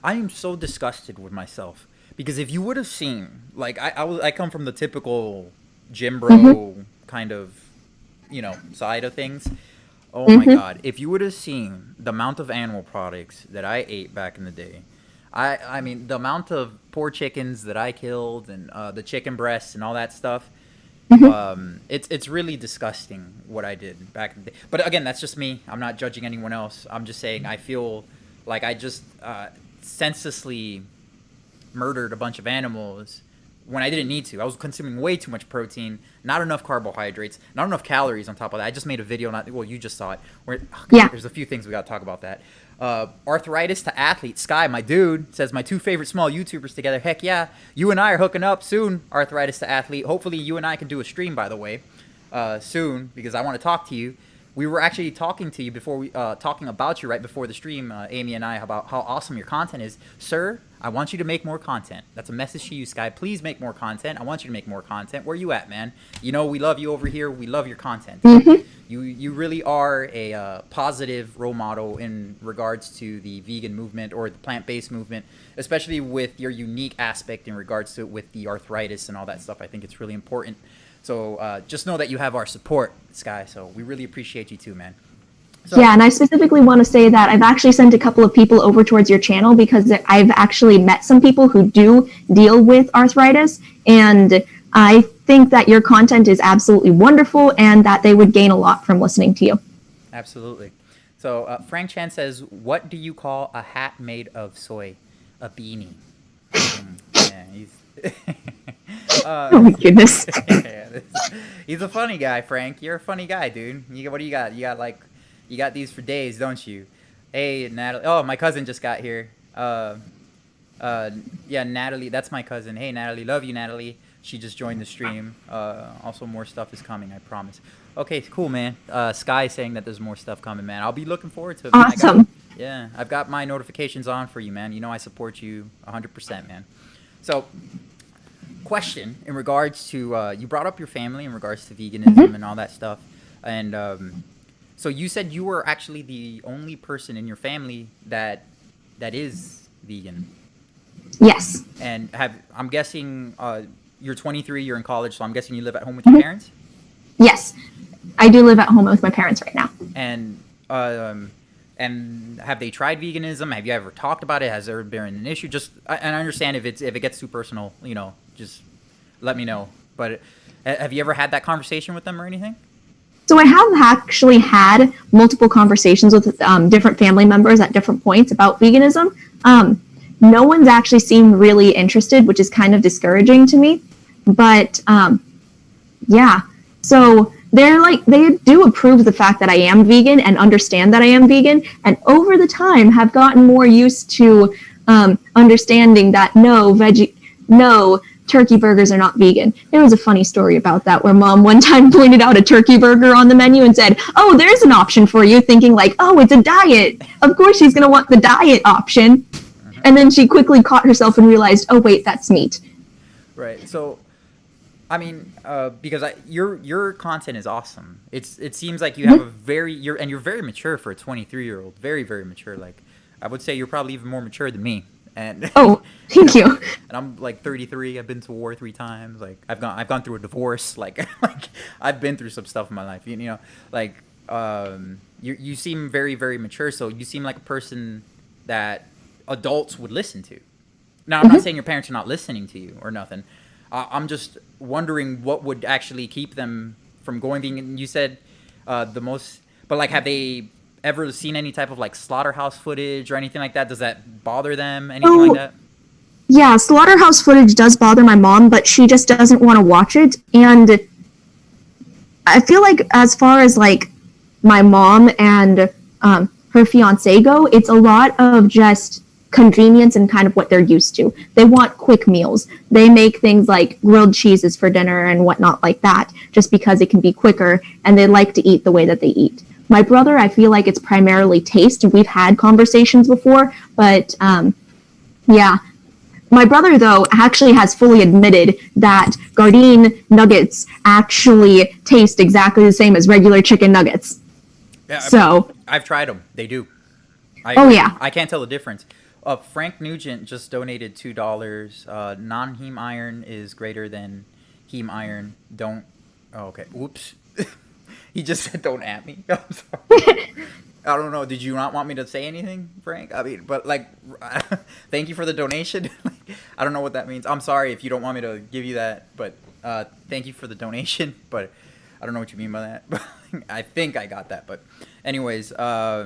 I am so disgusted with myself because if you would have seen, like, I come from the typical gym bro kind of, side of things. Oh my God, if you would have seen the amount of animal products that I ate back in the day, I mean, the amount of poor chickens that I killed and the chicken breasts and all that stuff, it's really disgusting what I did back in the day. But again, that's just me. I'm not judging anyone else. I'm just saying I feel like I just senselessly murdered a bunch of animals when I didn't need to. I was consuming way too much protein, not enough carbohydrates, not enough calories on top of that. I just made a video, you just saw it. Where, there's a few things we got to talk about that. Arthritis to athlete. Sky, my dude, says my 2 favorite small YouTubers together. Heck yeah. You and I are hooking up soon, Arthritis to athlete. Hopefully you and I can do a stream, by the way, soon, because I want to talk to you. We were actually talking to you before talking about you right before the stream, Amy and I, about how awesome your content is. Sir, I want you to make more content. That's a message to you, Sky. Please make more content. I want you to make more content. Where you at, man? We love you over here. We love your content. You really are a positive role model in regards to the vegan movement or the plant-based movement, especially with your unique aspect in regards to with the arthritis and all that stuff. I think it's really important. So just know that you have our support, Sky. So we really appreciate you too, man. So, yeah, and I specifically want to say that I've actually sent a couple of people over towards your channel because I've actually met some people who do deal with arthritis, and I think that your content is absolutely wonderful and that they would gain a lot from listening to you. Absolutely. So Frank Chan says, what do you call a hat made of soy? A beanie. Yeah, he's... oh my goodness. He's a funny guy, Frank. You're a funny guy, dude. What do you got? You got these for days, don't you? Hey, Natalie. Oh, my cousin just got here. Yeah, Natalie. That's my cousin. Hey, Natalie. Love you, Natalie. She just joined the stream. Also, more stuff is coming, I promise. Okay, cool, man. Sky saying that there's more stuff coming, man. I'll be looking forward to it. Awesome. I've got my notifications on for you, man. You know I support you 100%, man. So, question in regards to, you brought up your family in regards to veganism and all that stuff. And so you said you were actually the only person in your family that is vegan. Yes. And I'm guessing you're 23, you're in college, so I'm guessing you live at home with your parents? Yes. I do live at home with my parents right now. And have they tried veganism? Have you ever talked about it? Has there been an issue? And I understand if it gets too personal, just let me know. But have you ever had that conversation with them or anything? So I have actually had multiple conversations with different family members at different points about veganism. No one's actually seemed really interested, which is kind of discouraging to me. But yeah, so they do approve the fact that I am vegan and understand that I am vegan, and over the time have gotten more used to understanding that no turkey burgers are not vegan. There was a funny story about that where Mom one time pointed out a turkey burger on the menu and said, "Oh, there's an option for you," thinking like, "Oh, it's a diet. Of course she's going to want the diet option." And then she quickly caught herself and realized, "Oh, wait, that's meat." Right. So, I mean, because your content is awesome. It seems like you have you're very mature for a 23-year-old. Very, very mature. Like, I would say you're probably even more mature than me. And oh, thank you. And I'm like 33. I've been to war 3 times. Like I've gone through a divorce. Like I've been through some stuff in my life. Like you seem very, very mature. So you seem like a person that adults would listen to. Now I'm not saying your parents are not listening to you or nothing. I'm just wondering what would actually keep them from going vegan. You said but like have they ever seen any type of like slaughterhouse footage or anything like that? Does that bother them? Anything like that? Yeah, slaughterhouse footage does bother my mom, but she just doesn't want to watch it. And I feel like as far as like my mom and her fiance go, it's a lot of just convenience and kind of what they're used to. They want quick meals. They make things like grilled cheeses for dinner and whatnot like that, just because it can be quicker, and they like to eat the way that they eat. My brother, I feel like it's primarily taste, and we've had conversations before, but yeah, My brother, though, actually has fully admitted that Gardein nuggets actually taste exactly the same as regular chicken nuggets. Yeah, So, I've tried them. They do. I oh agree. yeah. I can't tell the difference. Frank Nugent just donated $2. Non-heme iron is greater than heme iron. Don't. Oh, okay. Oops. He just said don't at me. I'm sorry. I don't know. Did you not want me to say anything, Frank? I mean, but like, thank you for the donation. I don't know what that means. I'm sorry if you don't want me to give you that, but thank you for the donation. But I don't know what you mean by that. But I think I got that. But anyways, yeah.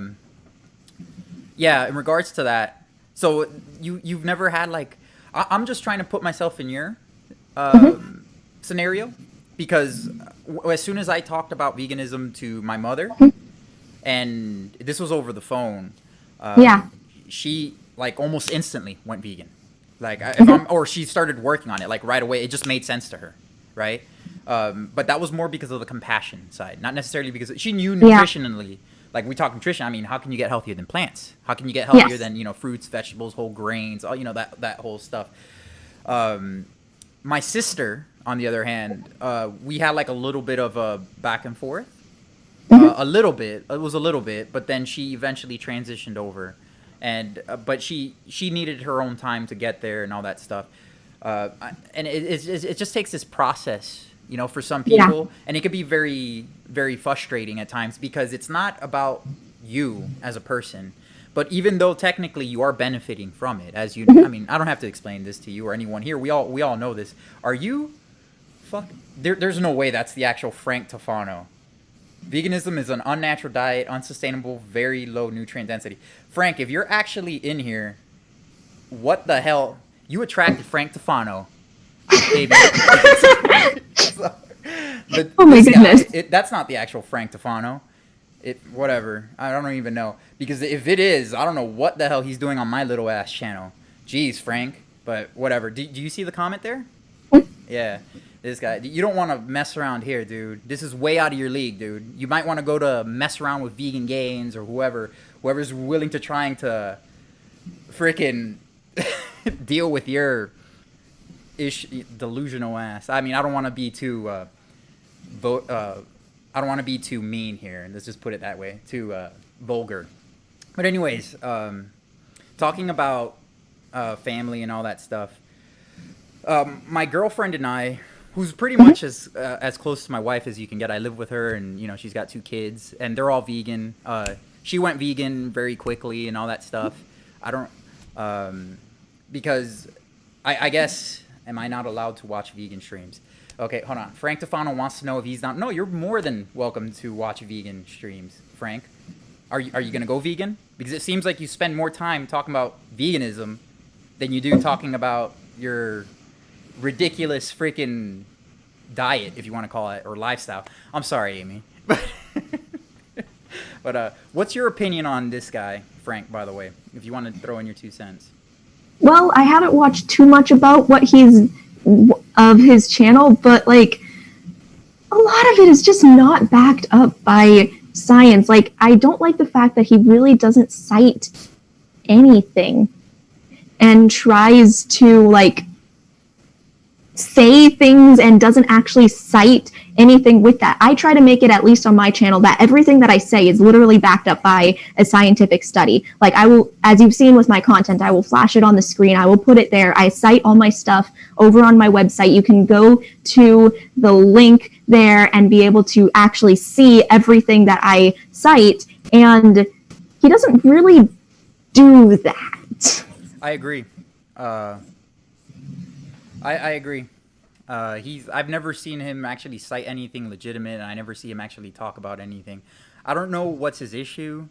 In regards to that, so you've never had like I'm just trying to put myself in your scenario because as soon as I talked about veganism to my mother. And this was over the phone. Yeah. She like almost instantly went vegan, like if I'm, or she started working on it like right away. It just made sense to her, right? But that was more because of the compassion side, not necessarily because she knew nutritionally. Like we talk nutrition, I mean, how can you get healthier than plants? How can you get healthier than fruits, vegetables, whole grains, all that whole stuff. My sister, on the other hand, we had like a little bit of a back and forth. A little bit. It was a little bit, but then she eventually transitioned over, and but she needed her own time to get there and all that stuff. And it just takes this process, for some people, and it could be very, very frustrating at times because it's not about you as a person, but even though technically you are benefiting from it, as you, I mean, I don't have to explain this to you or anyone here. We all know this. Are you? There's no way that's the actual Frank Tofano. Veganism is an unnatural diet, unsustainable, very low nutrient density. Frank, if you're actually in here, what the hell? You attracted Frank Tofano. Baby. Oh my goodness. That's not the actual Frank Tofano. Whatever. I don't even know. Because if it is, I don't know what the hell he's doing on my little ass channel. Jeez, Frank. But whatever. Do you see the comment there? Yeah. This guy, you don't want to mess around here, dude. This is way out of your league, dude. You might want to go to mess around with Vegan Gains or whoever's willing to trying to freaking deal with your delusional ass. I mean, I don't want to be too I don't want to be too mean here. Let's just put it that way. Too vulgar. But anyways, talking about family and all that stuff. My girlfriend and I, who's pretty much as close to my wife as you can get. I live with her, and she's got 2 kids, and they're all vegan. She went vegan very quickly and all that stuff. I don't, because I guess, am I not allowed to watch vegan streams? Okay, hold on. Frank Tofano wants to know if he's not. No, you're more than welcome to watch vegan streams, Frank. Are you gonna go vegan? Because it seems like you spend more time talking about veganism than you do talking about your ridiculous freaking diet, if you want to call it, or lifestyle. I'm sorry, Amy. But what's your opinion on this guy, Frank, by the way, if you want to throw in your 2 cents? Well, I haven't watched too much about what of his channel, but like a lot of it is just not backed up by science. Like, I don't like the fact that he really doesn't cite anything and tries to like say things and doesn't actually cite anything with that. I try to make it, at least on my channel, that everything that I say is literally backed up by a scientific study. Like, I will, as you've seen with my content, I will flash it on the screen. I will put it there. I cite all my stuff over on my website. You can go to the link there and be able to actually see everything that I cite. And he doesn't really do that. I agree. I agree. I've never seen him actually cite anything legitimate, and I never see him actually talk about anything. I don't know what's his issue,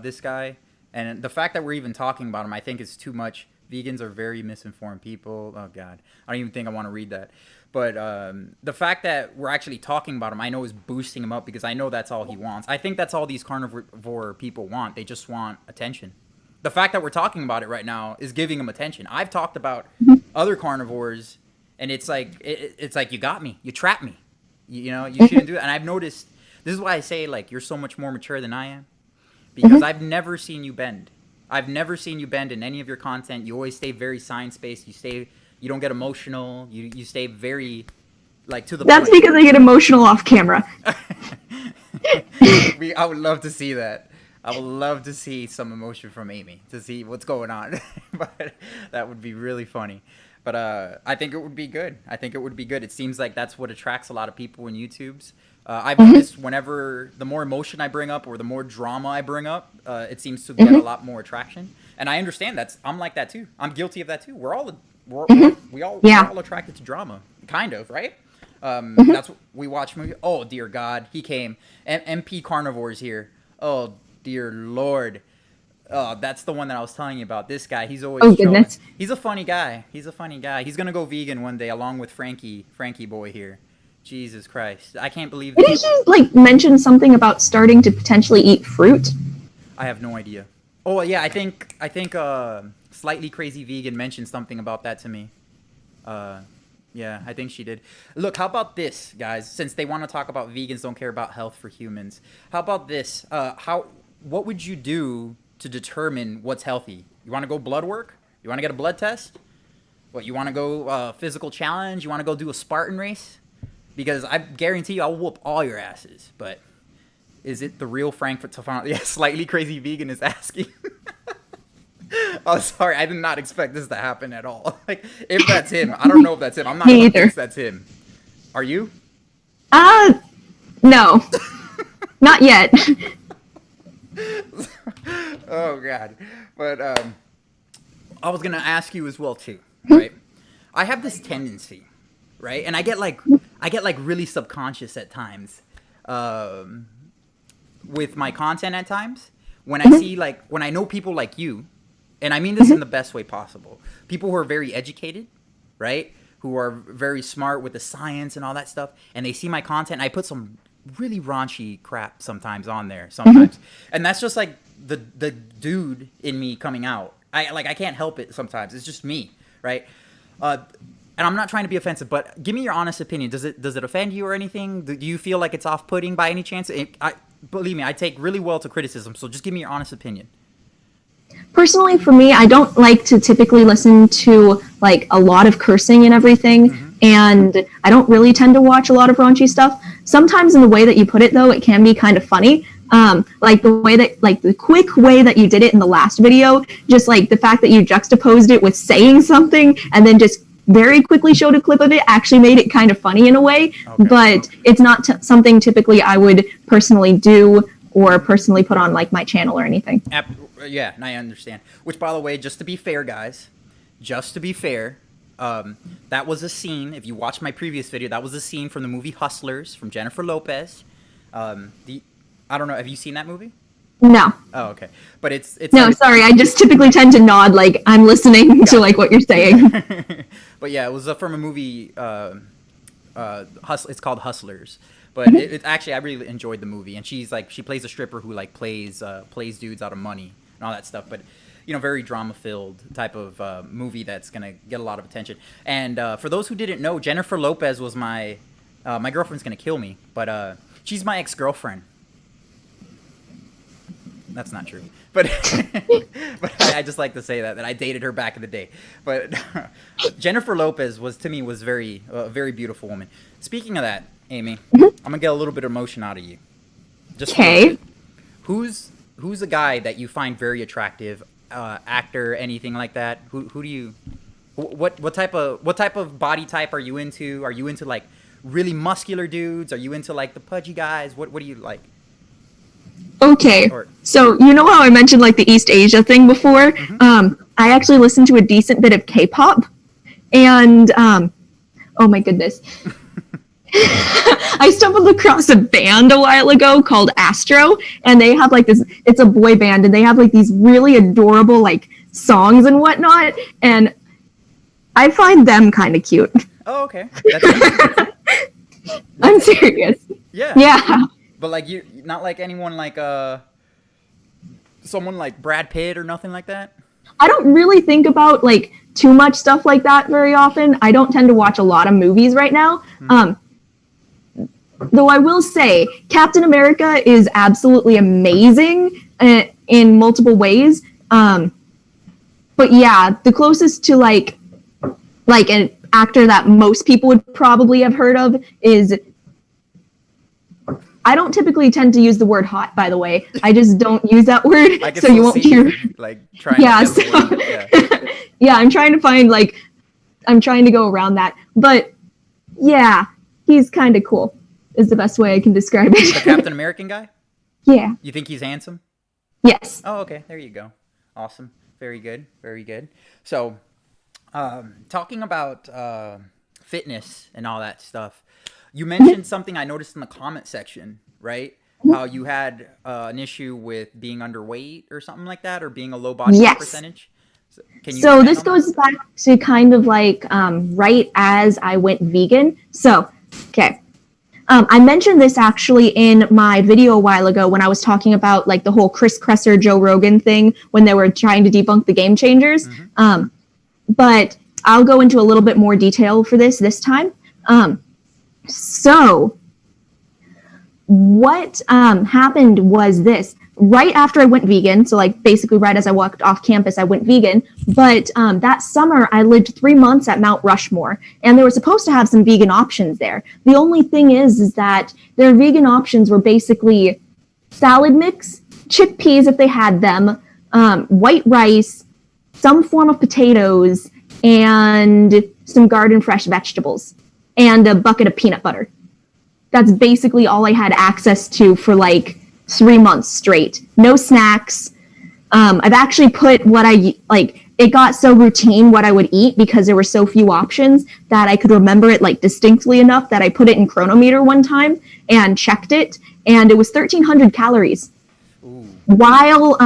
this guy, and the fact that we're even talking about him, I think is too much. Vegans are very misinformed people. Oh God, I don't even think I want to read that. But the fact that we're actually talking about him, I know is boosting him up because I know that's all he wants. I think that's all these carnivore people want. They just want attention. The fact that we're talking about it right now is giving him attention. I've talked about other carnivores, and it's like it's like you got me, you trapped me. You shouldn't do that. And I've noticed, this is why I say, like, you're so much more mature than I am, because I've never seen you bend. I've never seen you bend in any of your content. You always stay very science-based. You don't get emotional. You stay very, like, to the That's point. because I get emotional off camera. I would love to see that. I would love to see some emotion from Amy to see what's going on. But that would be really funny. But I think it would be good. It seems like that's what attracts a lot of people in YouTube's. I've noticed whenever the more emotion I bring up or the more drama I bring up, it seems to get a lot more attraction. And I understand I'm like that too. I'm guilty of that too. We're all attracted to drama, kind of, right? That's what we watch movie. Oh dear God, he came. MP Carnivore's here. Oh dear Lord. That's the one that I was telling you about. This guy, he's always goodness. He's a funny guy. He's gonna go vegan one day along with Frankie boy here. Jesus Christ. I can't believe that. Didn't he like mention something about starting to potentially eat fruit? I have no idea. Oh yeah, I think Slightly Crazy Vegan mentioned something about that to me. Yeah, I think she did. Look, how about this, guys? Since they want to talk about vegans don't care about health for humans, how about this? What would you do to determine what's healthy? You want to go blood work? You want to get a blood test? What, you want to go physical challenge? You want to go do a Spartan race? Because I guarantee you I'll whoop all your asses. But is it the real Frankfurt Tefano? Yeah, Slightly Crazy Vegan is asking. Oh, sorry. I did not expect this to happen at all. Like, if that's him. I don't know if that's him. I'm not convinced that's him. Are you? No. Not yet. Oh, God. But I was going to ask you as well, too, right? I have this tendency, right? And I get like really subconscious at times with my content at times. When I see, like, when I know people like you, and I mean this in the best way possible, people who are very educated, right? Who are very smart with the science and all that stuff, and they see my content, and I put some really raunchy crap sometimes on there, and that's just like the dude in me coming out. I can't help it sometimes. It's just me, right? And I'm not trying to be offensive, but give me your honest opinion. Does it offend you or anything? Do you feel like it's off-putting by any chance? Believe me, I take really well to criticism, so just give me your honest opinion. Personally, for me, I don't like to typically listen to like a lot of cursing and everything, and I don't really tend to watch a lot of raunchy stuff. Sometimes in the way that you put it, though, it can be kind of funny. Like the way that, like the quick way that you did it in the last video, just like the fact that you juxtaposed it with saying something and then just very quickly showed a clip of it actually made it kind of funny in a way, but it's not something typically I would personally do or personally put on like my channel or anything. Yeah, and I understand. Which, by the way, just to be fair, guys, that was a scene. If you watched my previous video, that was a scene from the movie Hustlers from Jennifer Lopez. I don't know. Have you seen that movie? No. Oh, okay. But it's no. Sorry, I just typically tend to nod like I'm listening to like what you're saying. But yeah, it was from a movie. It's called Hustlers. But it actually, I really enjoyed the movie. And she plays a stripper who like plays dudes out of money and all that stuff. But very drama-filled type of movie that's gonna get a lot of attention. And for those who didn't know, Jennifer Lopez was my girlfriend's gonna kill me, but she's my ex-girlfriend. That's not true, but I just like to say that I dated her back in the day. But Jennifer Lopez was a very beautiful woman. Speaking of that, Amy, I'm gonna get a little bit of emotion out of you. Okay. Who's a guy that you find very attractive, actor, anything like that? Who do you? What type of body type are you into? Are you into like really muscular dudes? Are you into like the pudgy guys? What do you like? Okay, so you know how I mentioned like the East Asia thing before? I actually listened to a decent bit of K-pop, and oh my goodness. I stumbled across a band a while ago called Astro, and they have like this, it's a boy band, and they have like these really adorable like songs and whatnot, and I find them kind of cute. Oh, okay. I'm serious. Yeah. Yeah. But like you, not like anyone like someone like Brad Pitt or nothing like that? I don't really think about like too much stuff like that very often. I don't tend to watch a lot of movies right now. Though I will say Captain America is absolutely amazing in multiple ways. But yeah, the closest to like an actor that most people would probably have heard of is, I don't typically tend to use the word hot, by the way. I just don't use that word, I can so still you won't see hear. you, like trying Yeah, to so get the word. Yeah. yeah, I'm trying to go around that. But yeah, he's kind of cool, is the best way I can describe The it. Captain American guy? Yeah. You think he's handsome? Yes. Oh, okay. There you go. Awesome. Very good. Very good. So, talking about fitness and all that stuff, you mentioned something I noticed in the comment section, right? How you had an issue with being underweight or something like that, or being a low body fat Yes. percentage. So, can you So expand this on that? goes back to kind of like right as I went vegan. So, okay. I mentioned this actually in my video a while ago when I was talking about like the whole Chris Kresser, Joe Rogan thing when they were trying to debunk the game changers. But I'll go into a little bit more detail for this time. So what happened was this. Right after I went vegan, so like basically right as I walked off campus, I went vegan. But that summer, I lived 3 months at Mount Rushmore, and they were supposed to have some vegan options there. The only thing is that their vegan options were basically salad mix, chickpeas if they had them, white rice, some form of potatoes, and some garden fresh vegetables, and a bucket of peanut butter. That's basically all I had access to for like 3 months straight. No snacks. I've actually put what I like. It got so routine what I would eat because there were so few options that I could remember it like distinctly enough that I put it in Chronometer one time and checked it, and it was 1,300 calories. Ooh. While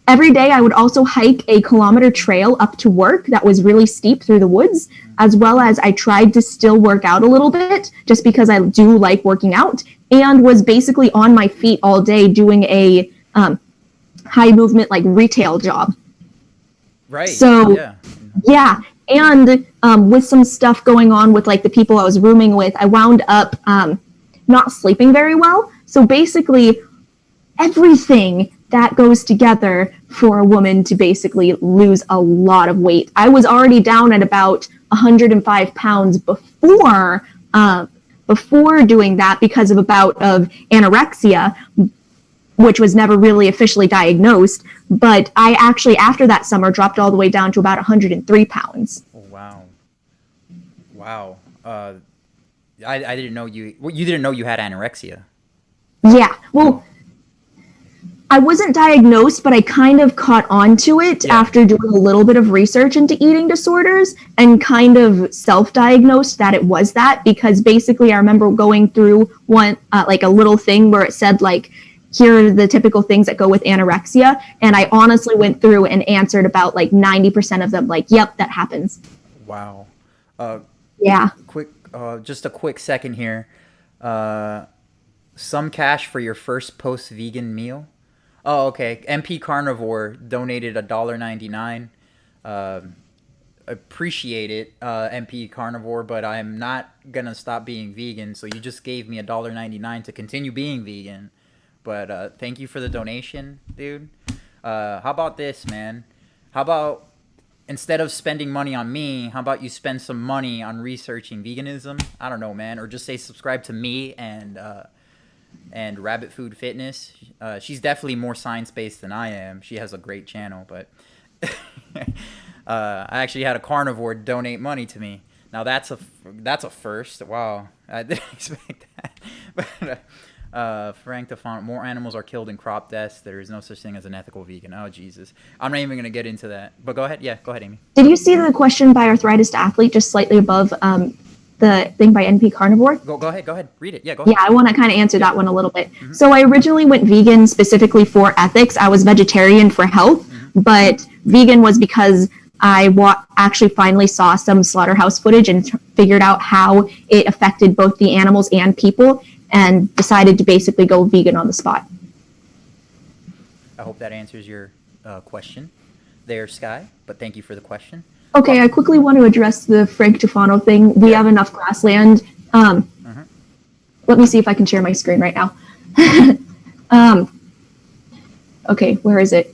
every day I would also hike a kilometer trail up to work that was really steep through the woods, as well as I tried to still work out a little bit just because I do like working out, and was basically on my feet all day doing a high movement like retail job. Right. So yeah. And with some stuff going on with like the people I was rooming with, I wound up not sleeping very well. So basically everything that goes together for a woman to basically lose a lot of weight. I was already down at about 105 pounds before doing that because of a bout of anorexia, which was never really officially diagnosed. But I actually, after that summer, dropped all the way down to about 103 pounds. Oh, wow. Wow. I didn't know you didn't know you had anorexia. Yeah. Well, I wasn't diagnosed, but I kind of caught on to it after doing a little bit of research into eating disorders and kind of self-diagnosed that it was that, because basically I remember going through one, like a little thing where it said like, here are the typical things that go with anorexia. And I honestly went through and answered about like 90% of them, like, yep, that happens. Wow. Yeah. Just a quick second here. Some cash for your first post-vegan meal. Oh, okay. MP Carnivore donated $1.99. Appreciate it, MP Carnivore, but I'm not gonna stop being vegan. So you just gave me $1.99 to continue being vegan. But thank you for the donation, dude. How about this, man? How about instead of spending money on me, how about you spend some money on researching veganism? I don't know, man, or just say subscribe to me and Rabbit Food Fitness. She's definitely more science-based than I am. She has a great channel, but I actually had a carnivore donate money to me. Now that's a first. Wow, I didn't expect that. But Frank DeFont, more animals are killed in crop deaths. There is no such thing as an ethical vegan. Oh, Jesus. I'm not even going to get into that. But go ahead. Yeah, go ahead, Amy. Did you see the question by Arthritis to Athlete just slightly above the thing by NP Carnivore? Go ahead. Read it. Yeah, go ahead. Yeah, I want to kind of answer that one a little bit. Mm-hmm. So I originally went vegan specifically for ethics. I was vegetarian for health, but vegan was because I actually finally saw some slaughterhouse footage and figured out how it affected both the animals and people, and decided to basically go vegan on the spot. I hope that answers your question there, Sky, but thank you for the question. Okay, I quickly want to address the Frank Tufano thing. We have enough grassland. Let me see if I can share my screen right now. Okay, where is it?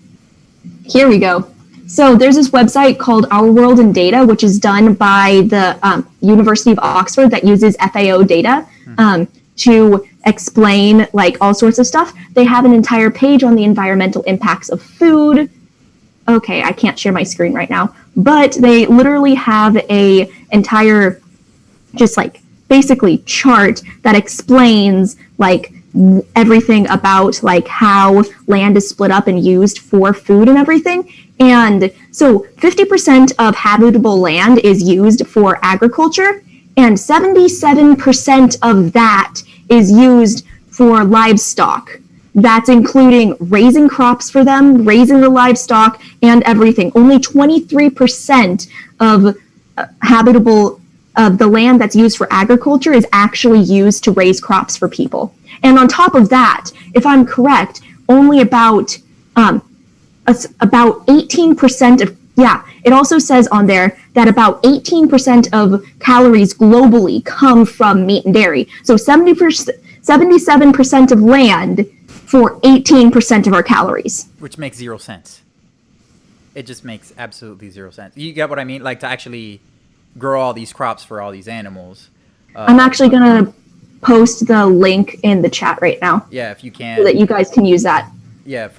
Here we go. So there's this website called Our World in Data, which is done by the University of Oxford that uses FAO data to explain like all sorts of stuff. They have an entire page on the environmental impacts of food. Okay, I can't share my screen right now, but they literally have a entire just like basically chart that explains like everything about like how land is split up and used for food and everything. And so 50% of habitable land is used for agriculture, and 77% of that is used for livestock. That's including raising crops for them, raising the livestock, and everything. Only 23% of habitable of the land that's used for agriculture is actually used to raise crops for people. And on top of that, if I'm correct, only about 18% of, it also says on there that about 18% of calories globally come from meat and dairy. So 77% of land for 18% of our calories. Which makes 0 sense. It just makes absolutely 0 sense. You get what I mean? Like to actually grow all these crops for all these animals. I'm actually going to post the link in the chat right now. Yeah, if you can. So that you guys can use that. Yeah,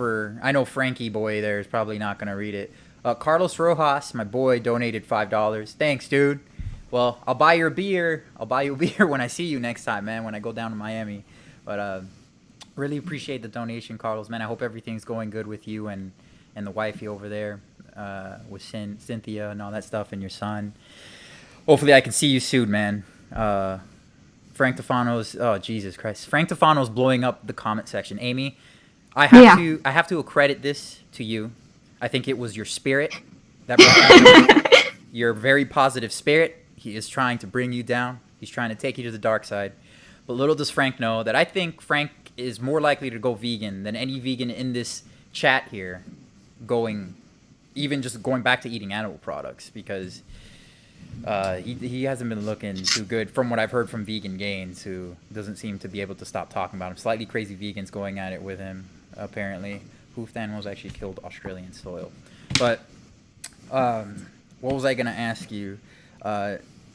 I know Frankie boy there is probably not going to read it. Carlos Rojas, my boy, donated $5. Thanks, dude. Well, I'll buy you a beer. I'll buy you a beer when I see you next time, man, when I go down to Miami. But really appreciate the donation, Carlos, man. I hope everything's going good with you and the wifey over there with Cynthia and all that stuff and your son. Hopefully I can see you soon, man. Frank Tefano's, oh, Jesus Christ. Frank Tefano's blowing up the comment section. Amy, I have to accredit this to you. I think it was your spirit that brought you. Your very positive spirit. He is trying to bring you down. He's trying to take you to the dark side. But little does Frank know that I think Frank is more likely to go vegan than any vegan in this chat here even just going back to eating animal products, because he hasn't been looking too good from what I've heard from Vegan Gains, who doesn't seem to be able to stop talking about him. Slightly crazy vegans going at it with him, apparently. Hoofed animals actually killed Australian soil. But what was I going to ask you?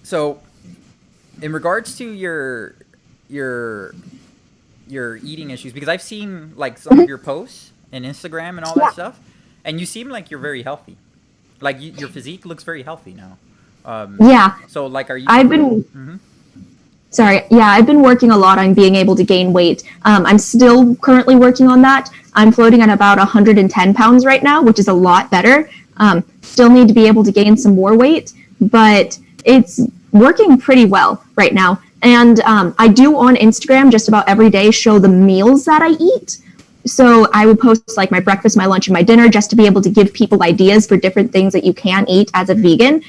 So in regards to your eating issues, because I've seen like some of your posts and Instagram and all that stuff, and you seem like you're very healthy. Like your physique looks very healthy now. So like, are you? I've been working a lot on being able to gain weight. I'm still currently working on that. I'm floating at about 110 pounds right now, which is a lot better. Still need to be able to gain some more weight, but it's working pretty well right now. And I do on Instagram just about every day show the meals that I eat. So I would post like my breakfast, my lunch, and my dinner just to be able to give people ideas for different things that you can eat as a vegan.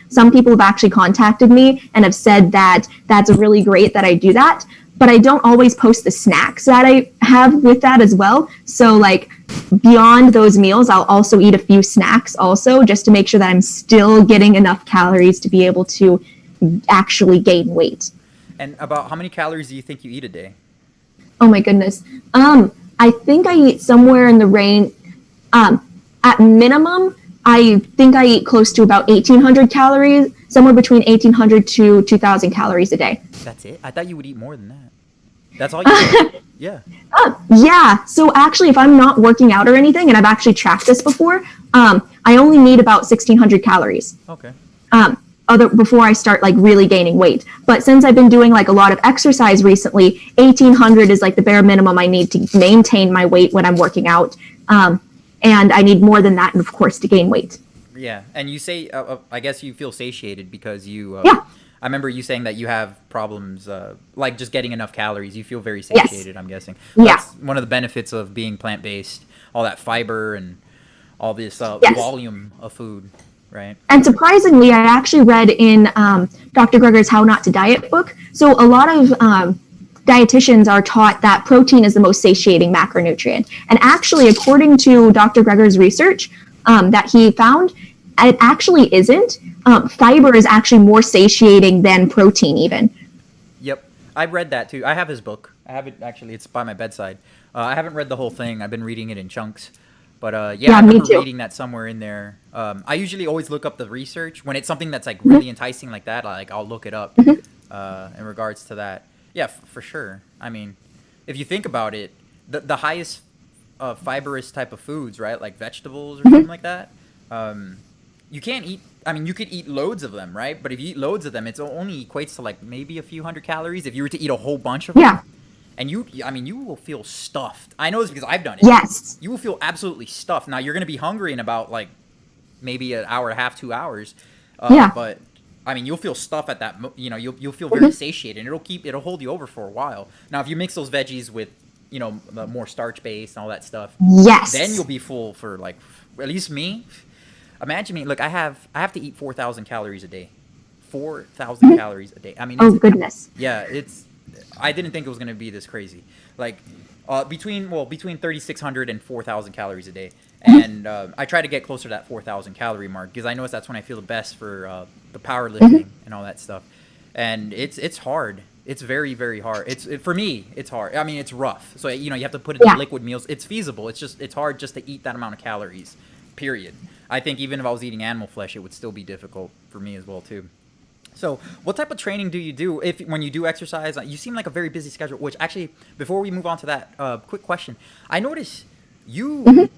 Some people have actually contacted me and have said that that's really great that I do that, but I don't always post the snacks that I have with that as well. So like beyond those meals, I'll also eat a few snacks also just to make sure that I'm still getting enough calories to be able to actually gain weight. And about how many calories do you think you eat a day? Oh my goodness. I think I eat somewhere in the range, at minimum, I think I eat close to about 1,800 calories, somewhere between 1,800 to 2,000 calories a day. That's it? I thought you would eat more than that. That's all you eat? Yeah. Yeah. So actually, if I'm not working out or anything, and I've actually tracked this before, I only need about 1,600 calories. Okay. Before I start like really gaining weight. But since I've been doing like a lot of exercise recently, 1,800 is like the bare minimum I need to maintain my weight when I'm working out. And I need more than that, and of course, to gain weight. Yeah. And you say, I guess you feel satiated because you, yeah. I remember you saying that you have problems, like just getting enough calories. You feel very satiated, yes. I'm guessing. Yeah. That's one of the benefits of being plant-based, all that fiber and all this yes. volume of food. Right. And surprisingly, I actually read in Dr. Greger's How Not to Diet book. So a lot of dietitians are taught that protein is the most satiating macronutrient. And actually, according to Dr. Greger's research that he found, it actually isn't. Fiber is actually more satiating than protein even. Yep. I've read that too. I have his book. I have it, actually. It's by my bedside. I haven't read the whole thing. I've been reading it in chunks. But yeah, Yeah, I me remember too. reading that somewhere in there. I usually always look up the research when it's something that's like really enticing like that. I'll look it up in regards to that. Yeah, for sure. I mean, if you think about it, the highest fibrous type of foods, right, like vegetables or something like that, you can't eat. I mean, you could eat loads of them, right? But if you eat loads of them, it only equates to like maybe a few hundred calories. If you were to eat a whole bunch of them, Yeah. and I mean, you will feel stuffed. I know this because I've done it. Yes. You will feel absolutely stuffed. Now you're gonna be hungry in about like maybe an hour and a half, 2 hours. Yeah. But I mean, you'll feel stuff at that. You'll feel very satiated, and it'll hold you over for a while. Now, if you mix those veggies with the more starch based and all that stuff, Yes. then you'll be full for like at least me. Imagine me. Look, I have to eat 4,000 calories a day. 4,000 calories a day. I mean, Oh, goodness. yeah, I didn't think it was gonna be this crazy. Like, between 3,600 and 4,000 calories a day, and I try to get closer to that 4,000 calorie mark because I notice that's when I feel the best for the powerlifting and all that stuff. And it's hard. It's very, very hard. For me, it's hard. I mean, it's rough. So you have to put in the liquid meals. It's feasible. It's hard just to eat that amount of calories. Period. I think even if I was eating animal flesh, it would still be difficult for me as well too. So, what type of training do you do when you do exercise? You seem like a very busy schedule. Which actually, before we move on to that, quick question. I notice you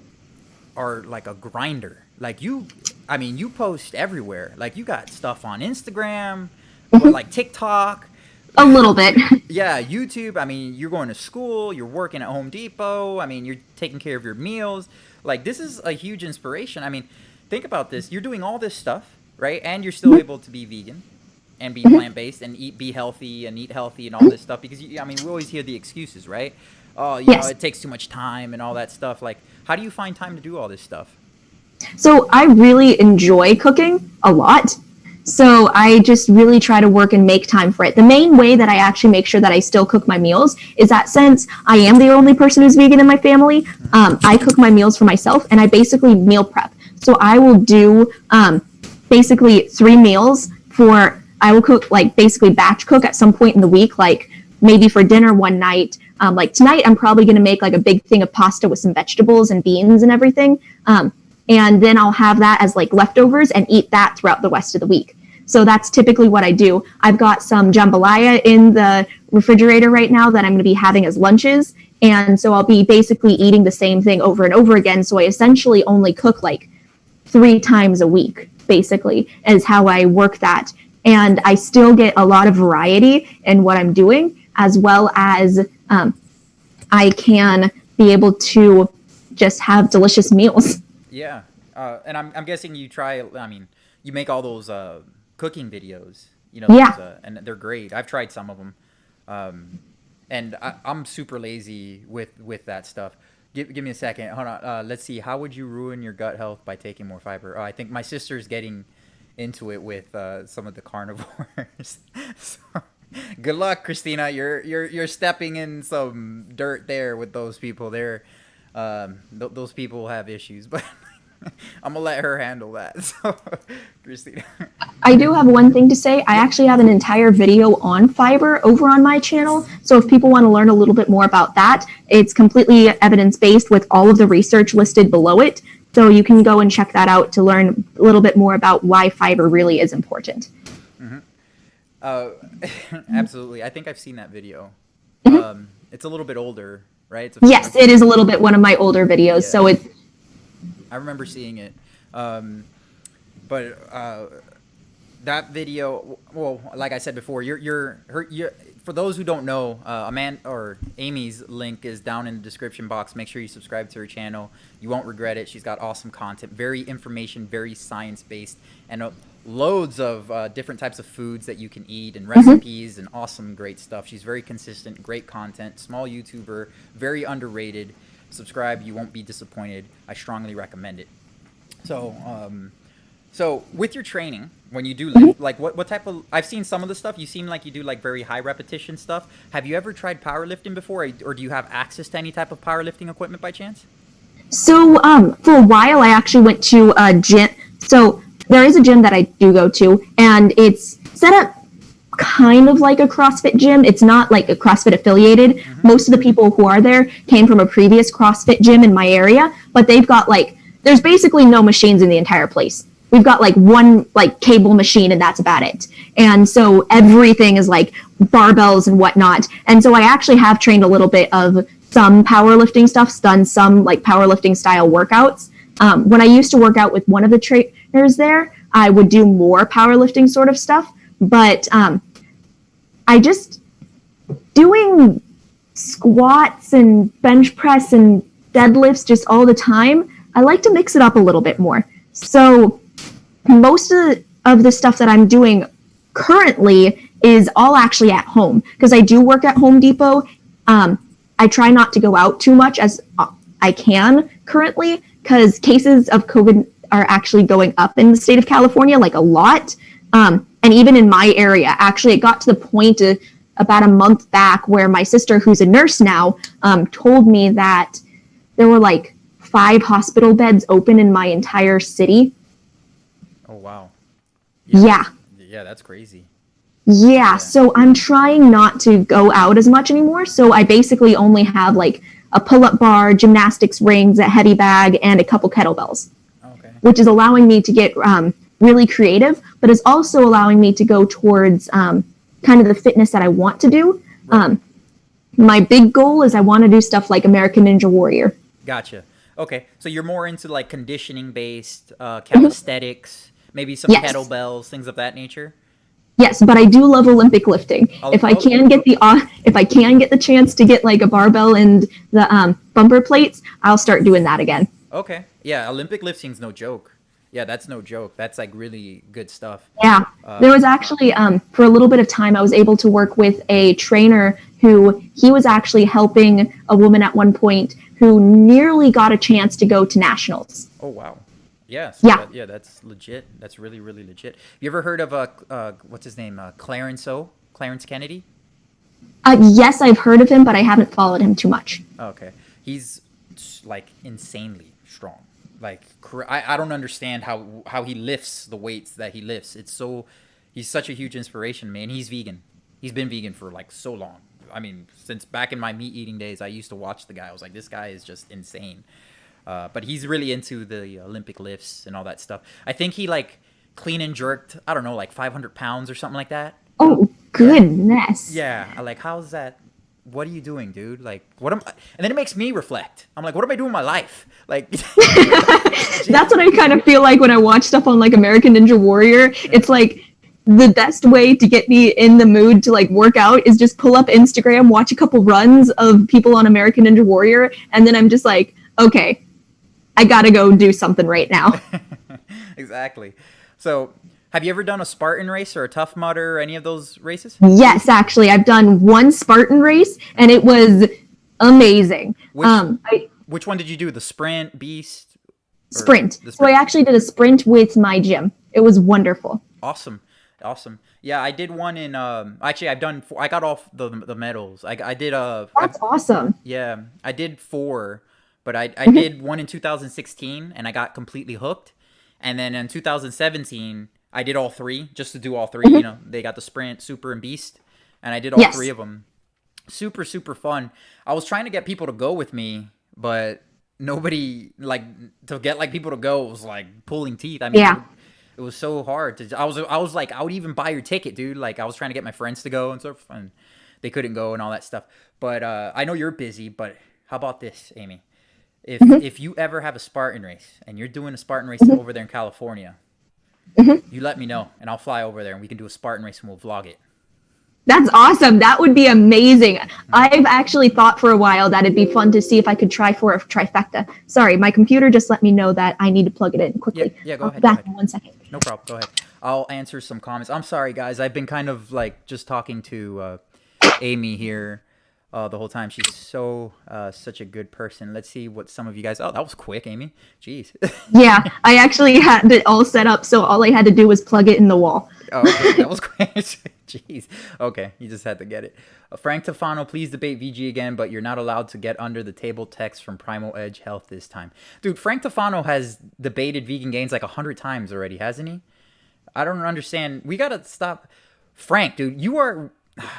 are like a grinder. Like you post everywhere. Like you got stuff on Instagram, or like TikTok. A little bit. Yeah, YouTube. I mean, you're going to school. You're working at Home Depot. I mean, you're taking care of your meals. Like this is a huge inspiration. I mean, think about this. You're doing all this stuff, right? And you're still able to be vegan and be plant-based and be healthy and eat healthy and all this stuff because we always hear the excuses, right? Oh, it takes too much time and all that stuff. Like, how do you find time to do all this stuff? So I really enjoy cooking a lot. So I just really try to work and make time for it. The main way that I actually make sure that I still cook my meals is that since I am the only person who's vegan in my family, I cook my meals for myself and I basically meal prep. So I will do basically 3 meals I will cook, like basically batch cook at some point in the week, like maybe for dinner one night. Like tonight, I'm probably going to make like a big thing of pasta with some vegetables and beans and everything. And then I'll have that as like leftovers and eat that throughout the rest of the week. So that's typically what I do. I've got some jambalaya in the refrigerator right now that I'm going to be having as lunches. And so I'll be basically eating the same thing over and over again. So I essentially only cook like 3 times a week, basically, is how I work that. And I still get a lot of variety in what I'm doing, as well as I can be able to just have delicious meals. Yeah, and I'm guessing you try. I mean, you make all those cooking videos, Yeah. and they're great. I've tried some of them, and I'm super lazy with that stuff. Give me a second. Hold on. Let's see. How would you ruin your gut health by taking more fiber? I think my sister's getting into it with some of the carnivores. So, good luck, Christina. You're stepping in some dirt there with those people. Those people have issues, but I'm gonna let her handle that. So, Christina. I do have one thing to say. I actually have an entire video on fiber over on my channel. So if people want to learn a little bit more about that, it's completely evidence-based with all of the research listed below it. So you can go and check that out to learn a little bit more about why fiber really is important. Absolutely. I think I've seen that video. It's a little bit older, right? Yes, it is a little bit one of my older videos. Yeah. So I remember seeing it. But that video, well, like I said before, you're for those who don't know, Amy's link is down in the description box. Make sure you subscribe to her channel. You won't regret it. She's got awesome content, very information, very science-based, and loads of different types of foods that you can eat and recipes and awesome, great stuff. She's very consistent, great content, small YouTuber, very underrated. Subscribe. You won't be disappointed. I strongly recommend it. So with your training, when you do lift, like what type of, I've seen some of the stuff, you seem like you do like very high repetition stuff. Have you ever tried powerlifting before, or do you have access to any type of powerlifting equipment by chance? So for a while, I actually went to a gym. So there is a gym that I do go to, and it's set up kind of like a CrossFit gym. It's not like a CrossFit affiliated. Most of the people who are there came from a previous CrossFit gym in my area, but they've got like, there's basically no machines in the entire place. We've got like one like cable machine and that's about it. And so everything is like barbells and whatnot. And so I actually have trained a little bit of some powerlifting stuff, done some like powerlifting style workouts. When I used to work out with one of the trainers there, I would do more powerlifting sort of stuff. But I just doing squats and bench press and deadlifts just all the time. I like to mix it up a little bit more. So most of the stuff that I'm doing currently is all actually at home because I do work at Home Depot. I try not to go out too much as I can currently because cases of COVID are actually going up in the state of California, like a lot. And even in my area, actually, it got to the point about a month back where my sister, who's a nurse now, told me that there were like 5 hospital beds open in my entire city. Oh, wow. Yeah. Yeah, that's crazy. Yeah, so I'm trying not to go out as much anymore. So I basically only have like a pull-up bar, gymnastics rings, a heavy bag, and a couple kettlebells, which is allowing me to get really creative, but is also allowing me to go towards kind of the fitness that I want to do. Right. My big goal is I want to do stuff like American Ninja Warrior. Gotcha. Okay, so you're more into like conditioning-based calisthenics, maybe some kettlebells, things of that nature. Yes, but I do love Olympic lifting. If I can get the chance to get like a barbell and the bumper plates, I'll start doing that again. Okay. Yeah, Olympic lifting's no joke. Yeah, that's no joke. That's like really good stuff. Yeah. There was actually for a little bit of time I was able to work with a trainer who he was actually helping a woman at one point who nearly got a chance to go to nationals. Oh wow. Yeah, so yeah. That's legit. That's really, really legit. You ever heard of what's his name? Clarence Kennedy? Yes, I've heard of him, but I haven't followed him too much. Okay, he's like insanely strong. Like I don't understand how he lifts the weights that he lifts. He's such a huge inspiration, man. He's vegan. He's been vegan for like so long. I mean, since back in my meat eating days, I used to watch the guy. I was like, this guy is just insane. But he's really into the Olympic lifts and all that stuff. I think he like clean and jerked, I don't know, like 500 pounds or something like that. Oh, goodness. Yeah. Like, how's that? What are you doing, dude? Like, what am I? And then it makes me reflect. I'm like, what am I doing in my life? Like, that's what I kind of feel like when I watch stuff on like American Ninja Warrior. It's like the best way to get me in the mood to like work out is just pull up Instagram, watch a couple runs of people on American Ninja Warrior. And then I'm just like, okay, I gotta go do something right now. Exactly. So have you ever done a Spartan race or a Tough Mudder or any of those races? Yes, actually. I've done one Spartan race and it was amazing. Which one did you do? The sprint, beast? Sprint. So I actually did a sprint with my gym. It was wonderful. Awesome. Yeah, I did one in actually I've done 4. I got all the medals. I did That's awesome. Yeah, I did 4. But I did one in 2016, and I got completely hooked. And then in 2017, I did all 3, just to do all 3. You know, they got the sprint, super, and beast. And I did all 3 of them. Super, super fun. I was trying to get people to go with me, but nobody, like, to get, like, people to go was, like, pulling teeth. I mean, it was so hard. I was like, I would even buy your ticket, dude. Like, I was trying to get my friends to go and stuff, and they couldn't go and all that stuff. But I know you're busy, but how about this, Amy? If you ever have a Spartan race and you're doing a Spartan race over there in California, you let me know and I'll fly over there and we can do a Spartan race and we'll vlog it. That's awesome. That would be amazing. I've actually thought for a while that it'd be fun to see if I could try for a trifecta. Sorry, my computer just let me know that I need to plug it in quickly. Yeah, go ahead. Back in 1 second. No problem. Go ahead. I'll answer some comments. I'm sorry, guys. I've been kind of like just talking to Amy here. The whole time. She's so such a good person. Let's see what some of you guys. Oh, that was quick, Amy. Jeez. Yeah, I actually had it all set up, so all I had to do was plug it in the wall. Oh, okay. That was quick. Jeez. Okay, you just had to get it. Frank Tofano, please debate VG again, but you're not allowed to get under the table text from Primal Edge Health this time. Dude, Frank Tofano has debated vegan gains like 100 times already, hasn't he? I don't understand. We gotta stop. Frank, dude, you are.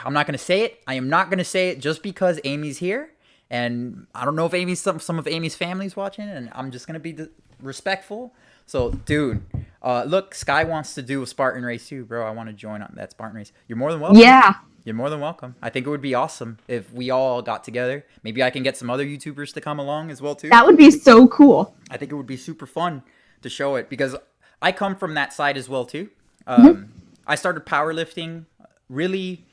I'm not gonna say it. I am not gonna say it just because Amy's here, and I don't know if some of Amy's family's watching, and I'm just gonna be respectful. So, dude, look, Sky wants to do a Spartan race too, bro. I want to join on that Spartan race. You're more than welcome. Yeah. You're more than welcome. I think it would be awesome if we all got together. Maybe I can get some other YouTubers to come along as well too. That would be so cool. I think it would be super fun to show it because I come from that side as well too. I started powerlifting really,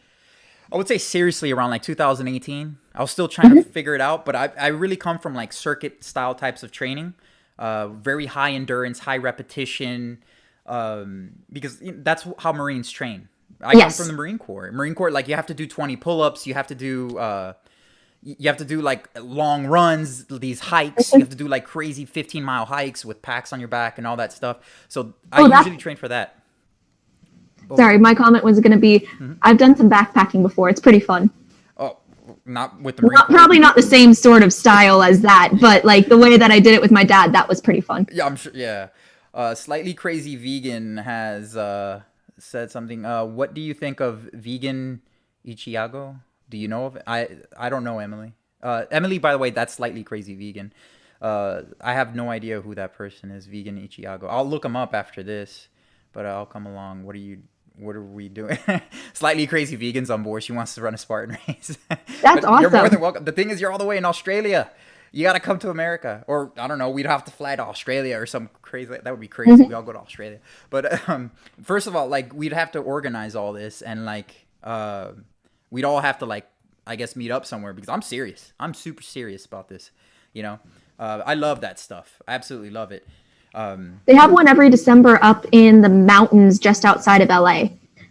I would say seriously around like 2018. I was still trying to figure it out, but I really come from like circuit style types of training, very high endurance, high repetition, because that's how Marines train. I come from the Marine Corps. Marine Corps, like you have to do 20 pull-ups. You have to do like long runs, these hikes. You have to do like crazy 15-mile hikes with packs on your back and all that stuff. So I usually train for that. Sorry, my comment was going to be, I've done some backpacking before. It's pretty fun. Oh, not with the Marine Corps. Probably not the same sort of style as that, but like the way that I did it with my dad, that was pretty fun. Yeah, I'm sure. Yeah. Slightly Crazy Vegan has said something. What do you think of vegan Ichiago? Do you know of it? I don't know Emily. Emily, by the way, that's Slightly Crazy Vegan. I have no idea who that person is, Vegan Ichiago. I'll look him up after this, but I'll come along. What are we doing? Slightly Crazy Vegan's on board. She wants to run a Spartan race. That's awesome. You're more than welcome. The thing is, you're all the way in Australia. You got to come to America. Or, I don't know, we'd have to fly to Australia or some crazy... That would be crazy. We all go to Australia. But, first of all, like, we'd have to organize all this. And, like, we'd all have to, like, I guess meet up somewhere. Because I'm serious. I'm super serious about this. You know? I love that stuff. I absolutely love it. They have one every December up in the mountains just outside of LA.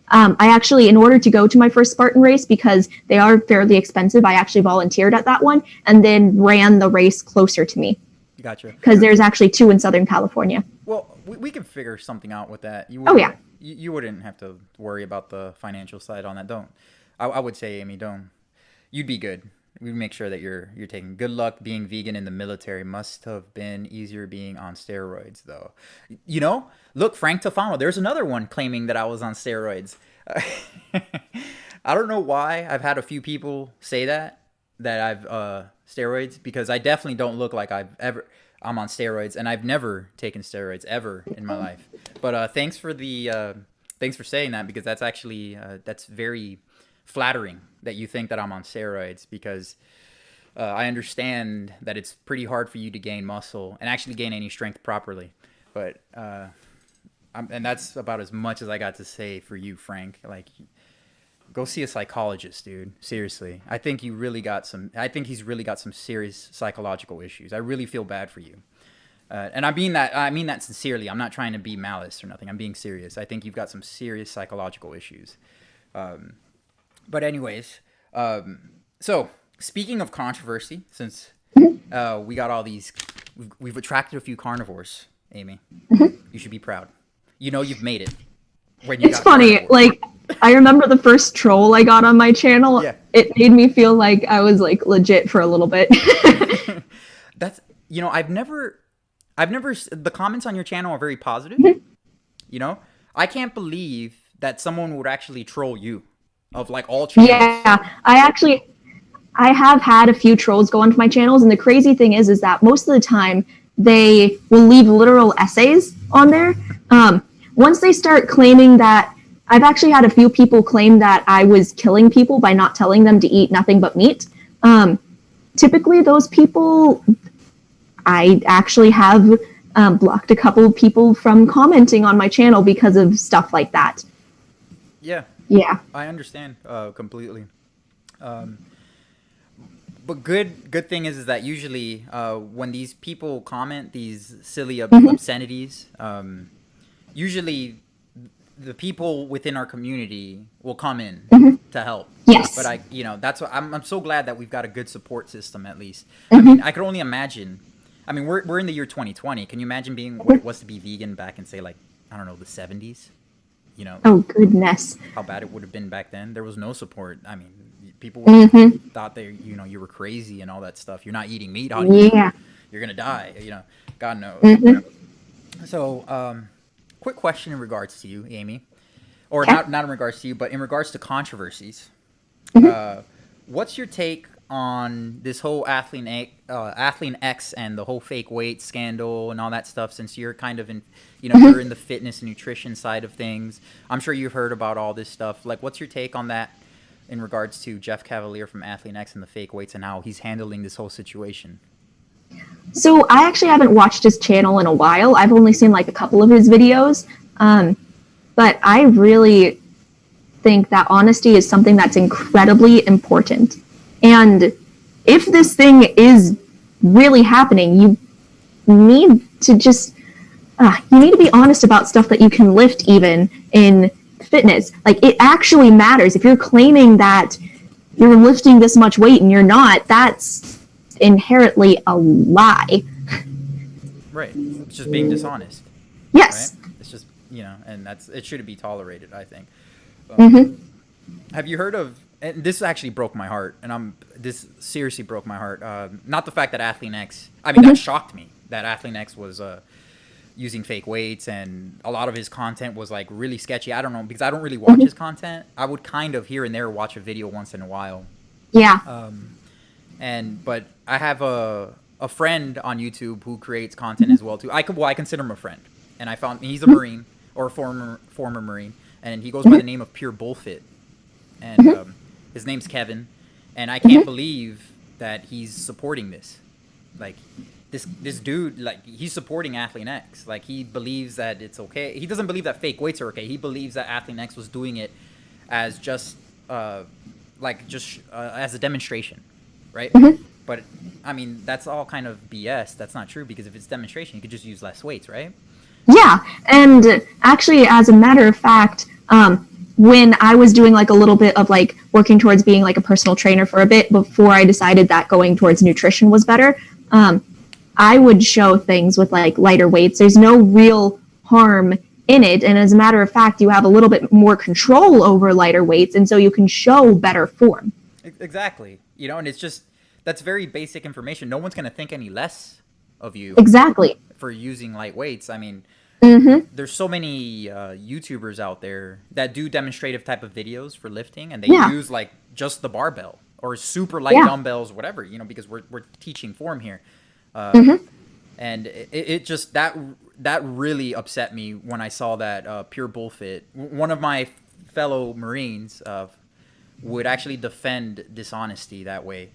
I actually, in order to go to my first Spartan race, because they are fairly expensive, I actually volunteered at that one and then ran the race closer to me. Gotcha. Because there's actually 2 in Southern California. Well, we can figure something out with that. Yeah. You wouldn't have to worry about the financial side on that. Don't. I would say, Amy, don't. You'd be good. We make sure that you're taking good luck. Being vegan in the military must have been easier being on steroids, though. You know, look, Frank Tofano. There's another one claiming that I was on steroids. I don't know why. I've had a few people say that I've steroids, because I definitely don't look like I'm on steroids, and I've never taken steroids ever in my life. But thanks for saying that, because that's actually that's very flattering that you think that I'm on steroids, because I understand that it's pretty hard for you to gain muscle and actually gain any strength properly. But and that's about as much as I got to say for you, Frank. Like, go see a psychologist, dude. Seriously. I think he's really got some serious psychological issues. I really feel bad for you. And I mean that sincerely. I'm not trying to be malice or nothing. I'm being serious. I think you've got some serious psychological issues. But anyways, so speaking of controversy, since we got all these, we've attracted a few carnivores, Amy. You should be proud. You know you've made it. It's funny, like, I remember the first troll I got on my channel. Yeah. It made me feel like I was like legit for a little bit. That's, you know, I've never, the comments on your channel are very positive. You know, I can't believe that someone would actually troll you. Of like all channels. Yeah, I have had a few trolls go onto my channels, and the crazy thing is that most of the time they will leave literal essays on there. Once they start claiming that, I've actually had a few people claim that I was killing people by not telling them to eat nothing but meat. Typically those people, I actually have blocked a couple of people from commenting on my channel because of stuff like that. Yeah. Yeah, I understand completely. But good thing is that usually when these people comment these silly obscenities, usually the people within our community will come in to help. Yes. But that's what I'm so glad that we've got a good support system at least. I mean, I could only imagine. I mean, we're in the year 2020. Can you imagine being what it was to be vegan back in, say, like, I don't know, the 70s? You know, oh goodness, how bad it would have been back then. There was no support. I mean, people thought you were crazy and all that stuff. You're not eating meat. You're gonna die. You know, God knows. So, quick question in regards to you, Amy. or Okay. not in regards to you, but in regards to controversies. Mm-hmm. What's your take on this whole athlete X and the whole fake weight scandal and all that stuff? Since you're kind of in, you're in the fitness and nutrition side of things, I'm sure you've heard about all this stuff. Like, what's your take on that in regards to Jeff Cavalier from Athlete X and the fake weights and how he's handling this whole situation? So I actually haven't watched his channel in a while. I've only seen like a couple of his videos. But I really think that honesty is something that's incredibly important. And if this thing is really happening, you need to just, you need to be honest about stuff that you can lift even in fitness. Like, it actually matters. If you're claiming that you're lifting this much weight and you're not, that's inherently a lie. Right. It's just being dishonest. Yes. Right? It's just, and it shouldn't be tolerated, I think. Have you heard of, and this actually broke my heart, and this seriously broke my heart. Not the fact that Athlete X, that shocked me, that Athlete X was using fake weights, and a lot of his content was like really sketchy. I don't know, because I don't really watch his content. I would kind of here and there watch a video once in a while. Yeah. But I have a friend on YouTube who creates content as well too. I consider him a friend, and I found he's a Marine, or a former Marine, and he goes by the name of Pure Bullfit, and his name's Kevin, and I can't believe that he's supporting this. Like, this dude, like, he's supporting Athlete X. Like, he believes that it's okay. He doesn't believe that fake weights are okay. He believes that Athlete X was doing it as just as a demonstration, right? But that's all kind of BS. That's not true, because if it's demonstration, you could just use less weights, right? Yeah, and actually, as a matter of fact, when I was doing like a little bit of like working towards being like a personal trainer for a bit before I decided that going towards nutrition was better, I would show things with like lighter weights. There's no real harm in it, and as a matter of fact, you have a little bit more control over lighter weights, and so you can show better form. Exactly. And it's just, that's very basic information. No one's going to think any less of you. Exactly. For using light weights. There's so many YouTubers out there that do demonstrative type of videos for lifting, and they use like just the barbell or super light dumbbells, whatever, because we're teaching form here. And it just, that really upset me when I saw that Pure Bullfit, one of my fellow Marines, would actually defend dishonesty that way.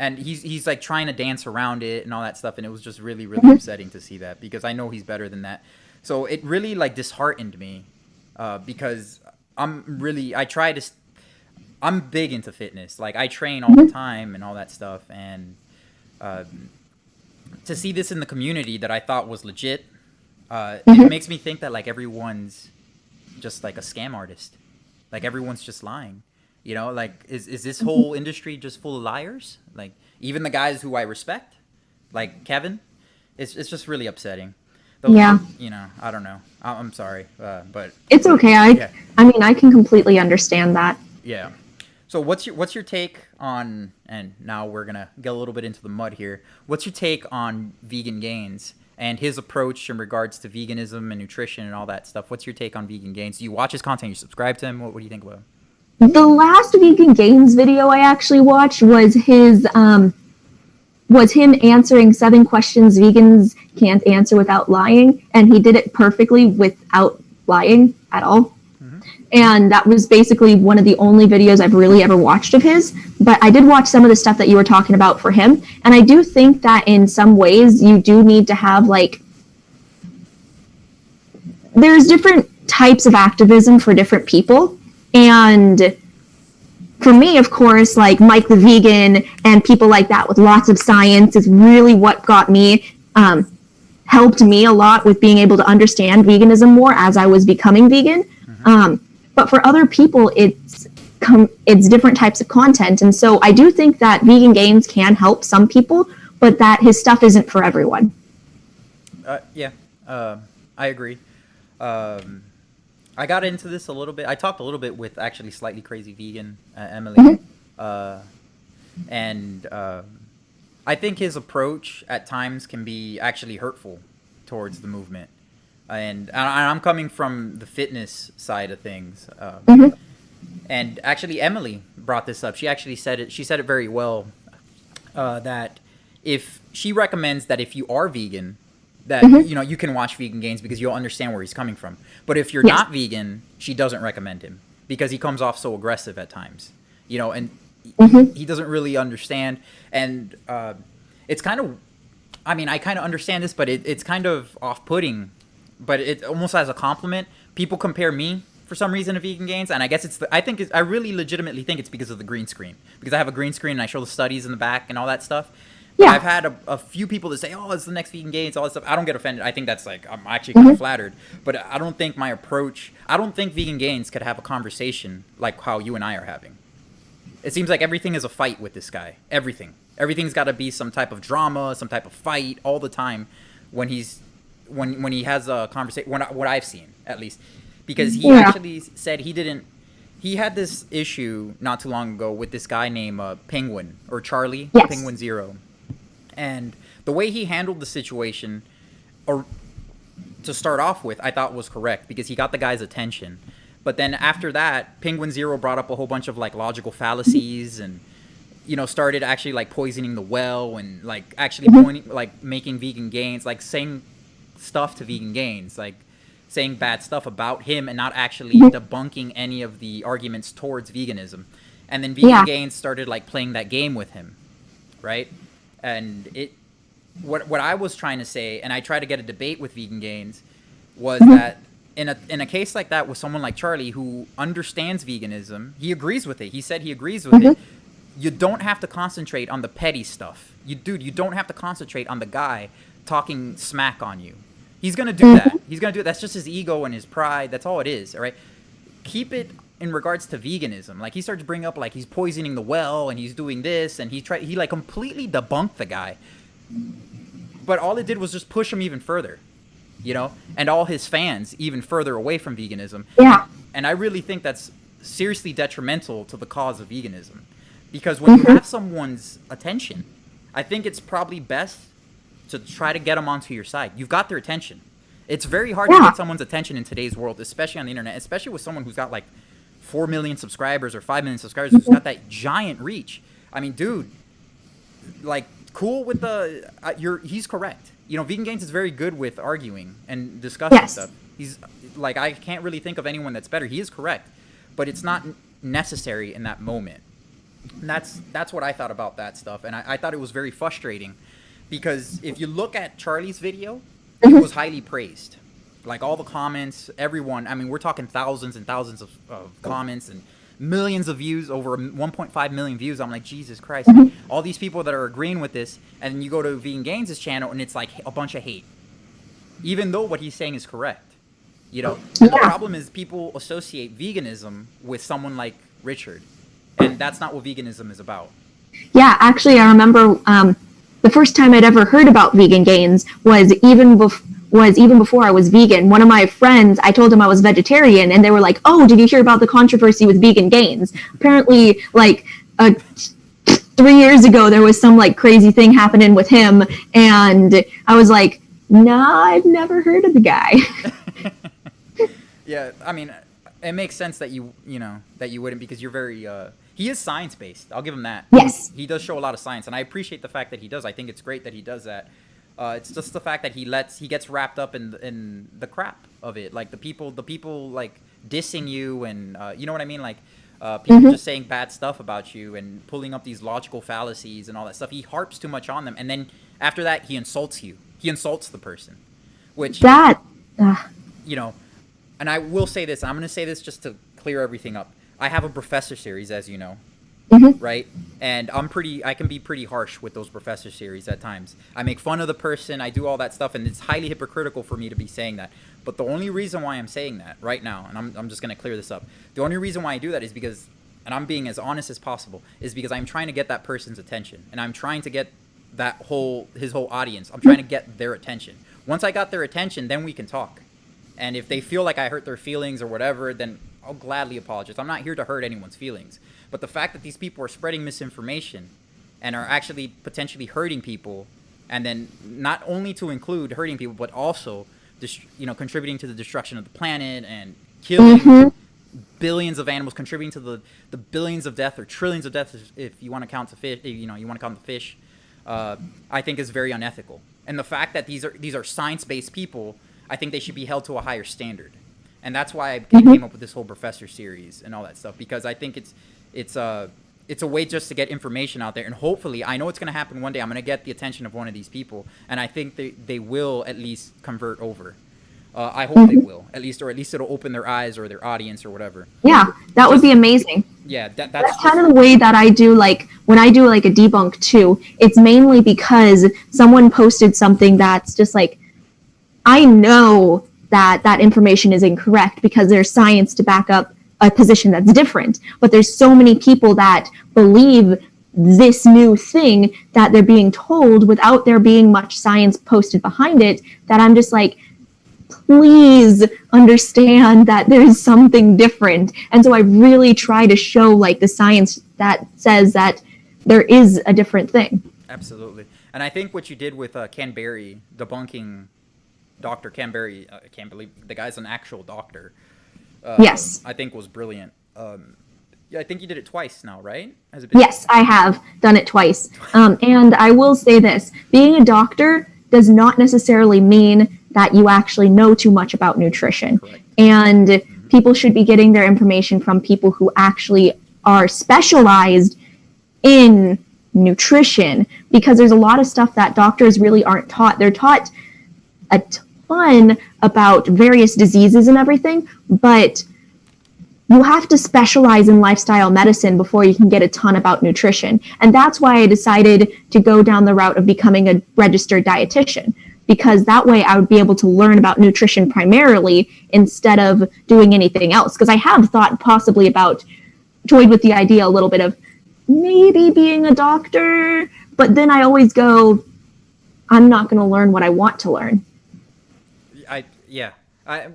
And he's like trying to dance around it and all that stuff, and it was just really, really upsetting to see that, because I know he's better than that. So it really like disheartened me, because I'm big into fitness. Like, I train all the time and all that stuff, and to see this in the community that I thought was legit, it makes me think that like everyone's just like a scam artist, like everyone's just lying. Like, is this whole industry just full of liars? Like, even the guys who I respect, like Kevin, it's just really upsetting. I don't know. I'm sorry, but it's okay. I can completely understand that. Yeah. So what's your take on, and now we're gonna get a little bit into the mud here. What's your take on Vegan Gains and his approach in regards to veganism and nutrition and all that stuff? What's your take on Vegan Gains? Do you watch his content? You subscribe to him? What do you think about him? The last Vegan Gains video I actually watched was was him answering 7 questions vegans can't answer without lying, and he did it perfectly without lying at all. And that was basically one of the only videos I've really ever watched of his. But I did watch some of the stuff that you were talking about for him, and I do think that in some ways you do need to have like, there's different types of activism for different people. And for me, of course, like Mike the Vegan and people like that with lots of science is really what got me, helped me a lot with being able to understand veganism more as I was becoming vegan. But for other people, it's different types of content. And so I do think that Vegan Gains can help some people, but that his stuff isn't for everyone. I agree. I got into this a little bit. I talked a little bit with actually Slightly Crazy Vegan, Emily. And I think his approach at times can be actually hurtful towards the movement. and I'm coming from the fitness side of things. Mm-hmm. And actually, Emily brought this up. She actually said it. She said it very well. That if she recommends that if you are vegan, that you can watch Vegan Gains because you'll understand where he's coming from. But if you're not vegan, she doesn't recommend him because he comes off so aggressive at times. And he doesn't really understand. And it's kind of, I mean, I kind of understand this, but it's kind of off-putting. But it almost as a compliment. People compare me for some reason to Vegan Gains, and I guess I really legitimately think it's because of the green screen, because I have a green screen and I show the studies in the back and all that stuff. Yeah. I've had a few people that say, "Oh, it's the next Vegan Gains," all that stuff. I don't get offended. I think that's I'm actually kind of flattered, but I don't think my approach. I don't think Vegan Gains could have a conversation like how you and I are having. It seems like everything is a fight with this guy. Everything's got to be some type of drama, some type of fight all the time when he has a conversation. What I've seen, at least. Because he actually said he had this issue not too long ago with this guy named Penguin, or Charlie, Penguin Zero. And the way he handled the situation, or to start off with, I thought was correct because he got the guy's attention. But then after that, Penguin Zero brought up a whole bunch of logical fallacies and, started actually poisoning the well and actually making Vegan Gains, saying stuff to Vegan Gains, saying bad stuff about him and not actually debunking any of the arguments towards veganism. And then Vegan Gains started playing that game with him, right? And what I was trying to say, and I tried to get a debate with Vegan Gains, was that in a case like that with someone like Charlie who understands veganism, he agrees with it. He said he agrees with it. You don't have to concentrate on the petty stuff. You don't have to concentrate on the guy talking smack on you. He's going to do that. He's going to do it. That's just his ego and his pride. That's all it is, all right? Keep it in regards to veganism. He starts to bring up, he's poisoning the well and he's doing this, and he completely debunked the guy. But all it did was just push him even further, and all his fans even further away from veganism. Yeah. And I really think that's seriously detrimental to the cause of veganism. Because when you have someone's attention, I think it's probably best to try to get them onto your side. You've got their attention. It's very hard to get someone's attention in today's world, especially on the internet, especially with someone who's got 4 million subscribers or 5 million subscribers, who's got that giant reach. I mean, dude, cool with the, he's correct. Vegan Gains is very good with arguing and discussing stuff. He's I can't really think of anyone that's better. He is correct, but it's not necessary in that moment. And that's what I thought about that stuff. And I thought it was very frustrating. Because if you look at Charlie's video, it was highly praised. All the comments, everyone, I mean, we're talking thousands and thousands of comments and millions of views, over 1.5 million views. I'm like, Jesus Christ. All these people that are agreeing with this, and then you go to Vegan Gains' channel, and it's a bunch of hate. Even though what he's saying is correct. The problem is people associate veganism with someone like Richard. And that's not what veganism is about. Yeah, actually, I remember... the first time I'd ever heard about Vegan Gains was even before I was vegan. One of my friends, I told him I was vegetarian, and they were like, "Oh, did you hear about the controversy with Vegan Gains?" Apparently, 3 years ago, there was some crazy thing happening with him, and I was like, "Nah, I've never heard of the guy." Yeah, I mean, it makes sense that you wouldn't, because you're very he is science-based. I'll give him that. Yes. He does show a lot of science, and I appreciate the fact that he does. I think it's great that he does that. It's just the fact that he gets wrapped up in the crap of it. The people dissing you, and you know what I mean? People just saying bad stuff about you and pulling up these logical fallacies and all that stuff. He harps too much on them, and then after that, he insults you. He insults the person, which and I will say this. I'm going to say this just to clear everything up. I have a professor series, as you know, right? And I can be pretty harsh with those professor series at times. I make fun of the person, I do all that stuff, and it's highly hypocritical for me to be saying that. But the only reason why I'm saying that right now, and I'm just going to clear this up, the only reason why I do that is because, and I'm being as honest as possible, is because I'm trying to get that person's attention. And I'm trying to get his whole audience. I'm trying to get their attention. Once I got their attention, then we can talk. And if they feel like I hurt their feelings or whatever, then I'll gladly apologize. I'm not here to hurt anyone's feelings. But the fact that these people are spreading misinformation and are actually potentially hurting people, and then not only to include hurting people, but also contributing to the destruction of the planet and killing billions of animals, contributing to the billions of deaths or trillions of deaths if you want to count the fish. You want to count the fish. I think is very unethical. And the fact that these are science-based people, I think they should be held to a higher standard. And that's why I came up with this whole professor series and all that stuff, because I think it's a way just to get information out there. And hopefully, I know it's going to happen one day. I'm going to get the attention of one of these people, and I think they will at least convert over. I hope they will, at least it'll open their eyes or their audience or whatever. Yeah, that would be amazing. Yeah, that's kind of the way that I do, like, when I do, like, a debunk, too. It's mainly because someone posted something that's just, like, I know that information is incorrect because there's science to back up a position that's different. But there's so many people that believe this new thing that they're being told without there being much science posted behind it, that I'm just like, please understand that there's something different. And so I really try to show, like, the science that says that there is a different thing. Absolutely. And I think what you did with Ken Berry, debunking Dr. Ken Berry, I can't believe the guy's an actual doctor. Yes. I think was brilliant. Yeah, I think you did it twice now, right? Yes, I have done it twice. And I will say this, being a doctor does not necessarily mean that you actually know too much about nutrition. Correct. And people should be getting their information from people who actually are specialized in nutrition, because there's a lot of stuff that doctors really aren't taught. They're taught a ton about various diseases and everything, but you have to specialize in lifestyle medicine before you can get a ton about nutrition. And that's why I decided to go down the route of becoming a registered dietitian, because that way I would be able to learn about nutrition primarily instead of doing anything else. Because I have thought possibly about, toyed with the idea a little bit of maybe being a doctor, but then I always go, I'm not going to learn what I want to learn.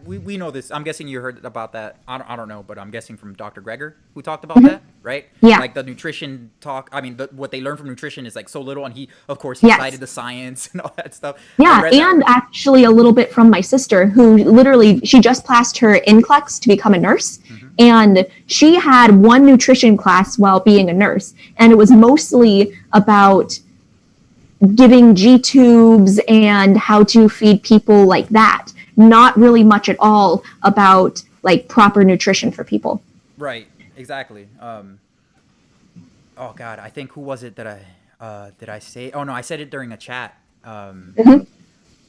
We know this. I'm guessing you heard about that. I don't know, but I'm guessing from Dr. Greger, who talked about that, right? Yeah. Like the nutrition talk. I mean, what they learn from nutrition is like so little, and he Yes. cited the science and all that stuff. Yeah, and actually a little bit from my sister, who literally, she just passed her NCLEX to become a nurse, and she had one nutrition class while being a nurse, and it was mostly about giving G-tubes and how to feed people like that. Not really much at all about, like, proper nutrition for people. Right, exactly. Oh God, I think, who was it that did I say? Oh no, I said it during a chat. And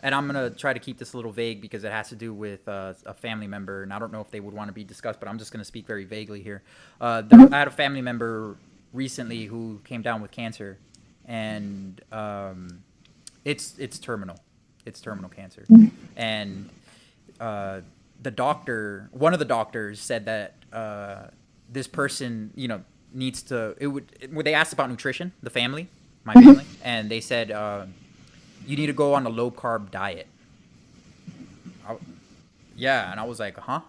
I'm gonna try to keep this a little vague because it has to do with a family member, and I don't know if they would want to be discussed, but I'm just gonna speak very vaguely here. I had a family member recently who came down with cancer, and it's terminal. It's terminal cancer, and one of the doctors said that this person, needs to. They asked about nutrition, my family, and they said you need to go on a low carb diet. And I was like, huh?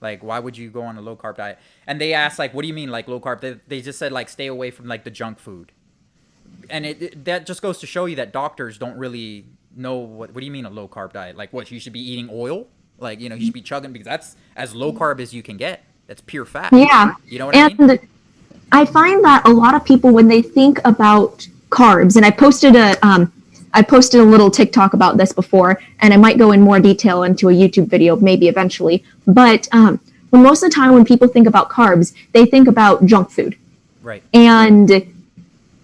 Like, why would you go on a low carb diet? And they asked, like, what do you mean, like, low carb? They just said, like, stay away from, like, the junk food. And that just goes to show you that doctors don't really know what do you mean a low carb diet? Like, what, you should be eating oil? Like, you should be chugging, because that's as low carb as you can get. That's pure fat. Yeah. You know what I mean? And I find that a lot of people, when they think about carbs, and I posted a little TikTok about this before, and I might go in more detail into a YouTube video maybe eventually. But when most of the time when people think about carbs, they think about junk food. Right. And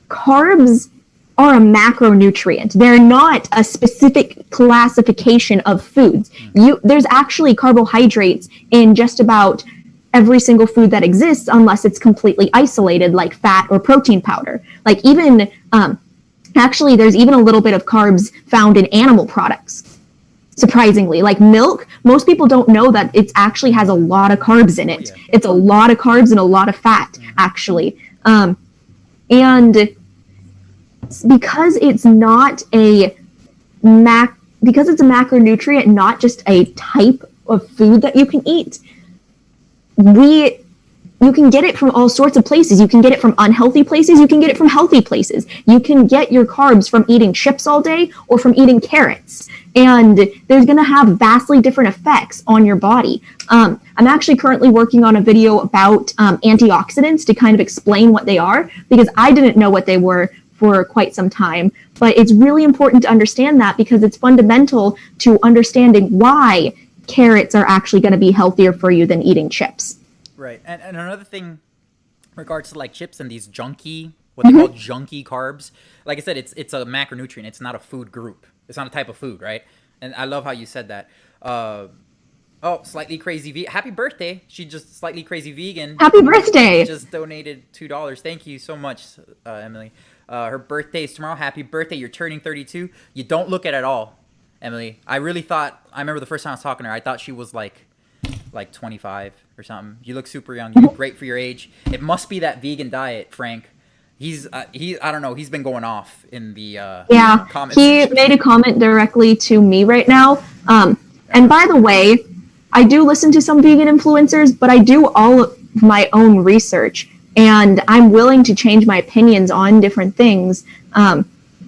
carbs are a macronutrient. They're not a specific classification of foods. There's actually carbohydrates in just about every single food that exists, unless it's completely isolated, like fat or protein powder. Like, even actually, there's even a little bit of carbs found in animal products. Surprisingly, like milk, most people don't know that it actually has a lot of carbs in it. Yeah. It's a lot of carbs and a lot of fat, actually. And because it's not because it's a macronutrient, not just a type of food that you can eat, we you can get it from all sorts of places. You can get it from unhealthy places. You can get it from healthy places. You can get your carbs from eating chips all day or from eating carrots. And there's going to have vastly different effects on your body. I'm actually currently working on a video about antioxidants to kind of explain what they are, because I didn't know what they were for quite some time. But it's really important to understand that, because it's fundamental to understanding why carrots are actually going to be healthier for you than eating chips. Right. And another thing in regards to like chips and these junky, what they call junky carbs, like I said, it's a macronutrient. It's not a food group. It's not a type of food, right? And I love how you said that. Slightly crazy happy birthday. She just slightly crazy vegan. Happy birthday. Just donated $2. Thank you so much, Emily. Her birthday is tomorrow. Happy birthday. You're turning 32. You don't look it at all, Emily. I remember the first time I was talking to her, I thought she was like 25 or something. You look super young. You look great for your age. It must be that vegan diet, Frank. I don't know. He's been going off in the comments. He made a comment directly to me right now. And by the way, I do listen to some vegan influencers, but I do all of my own research, and I'm willing to change my opinions on different things,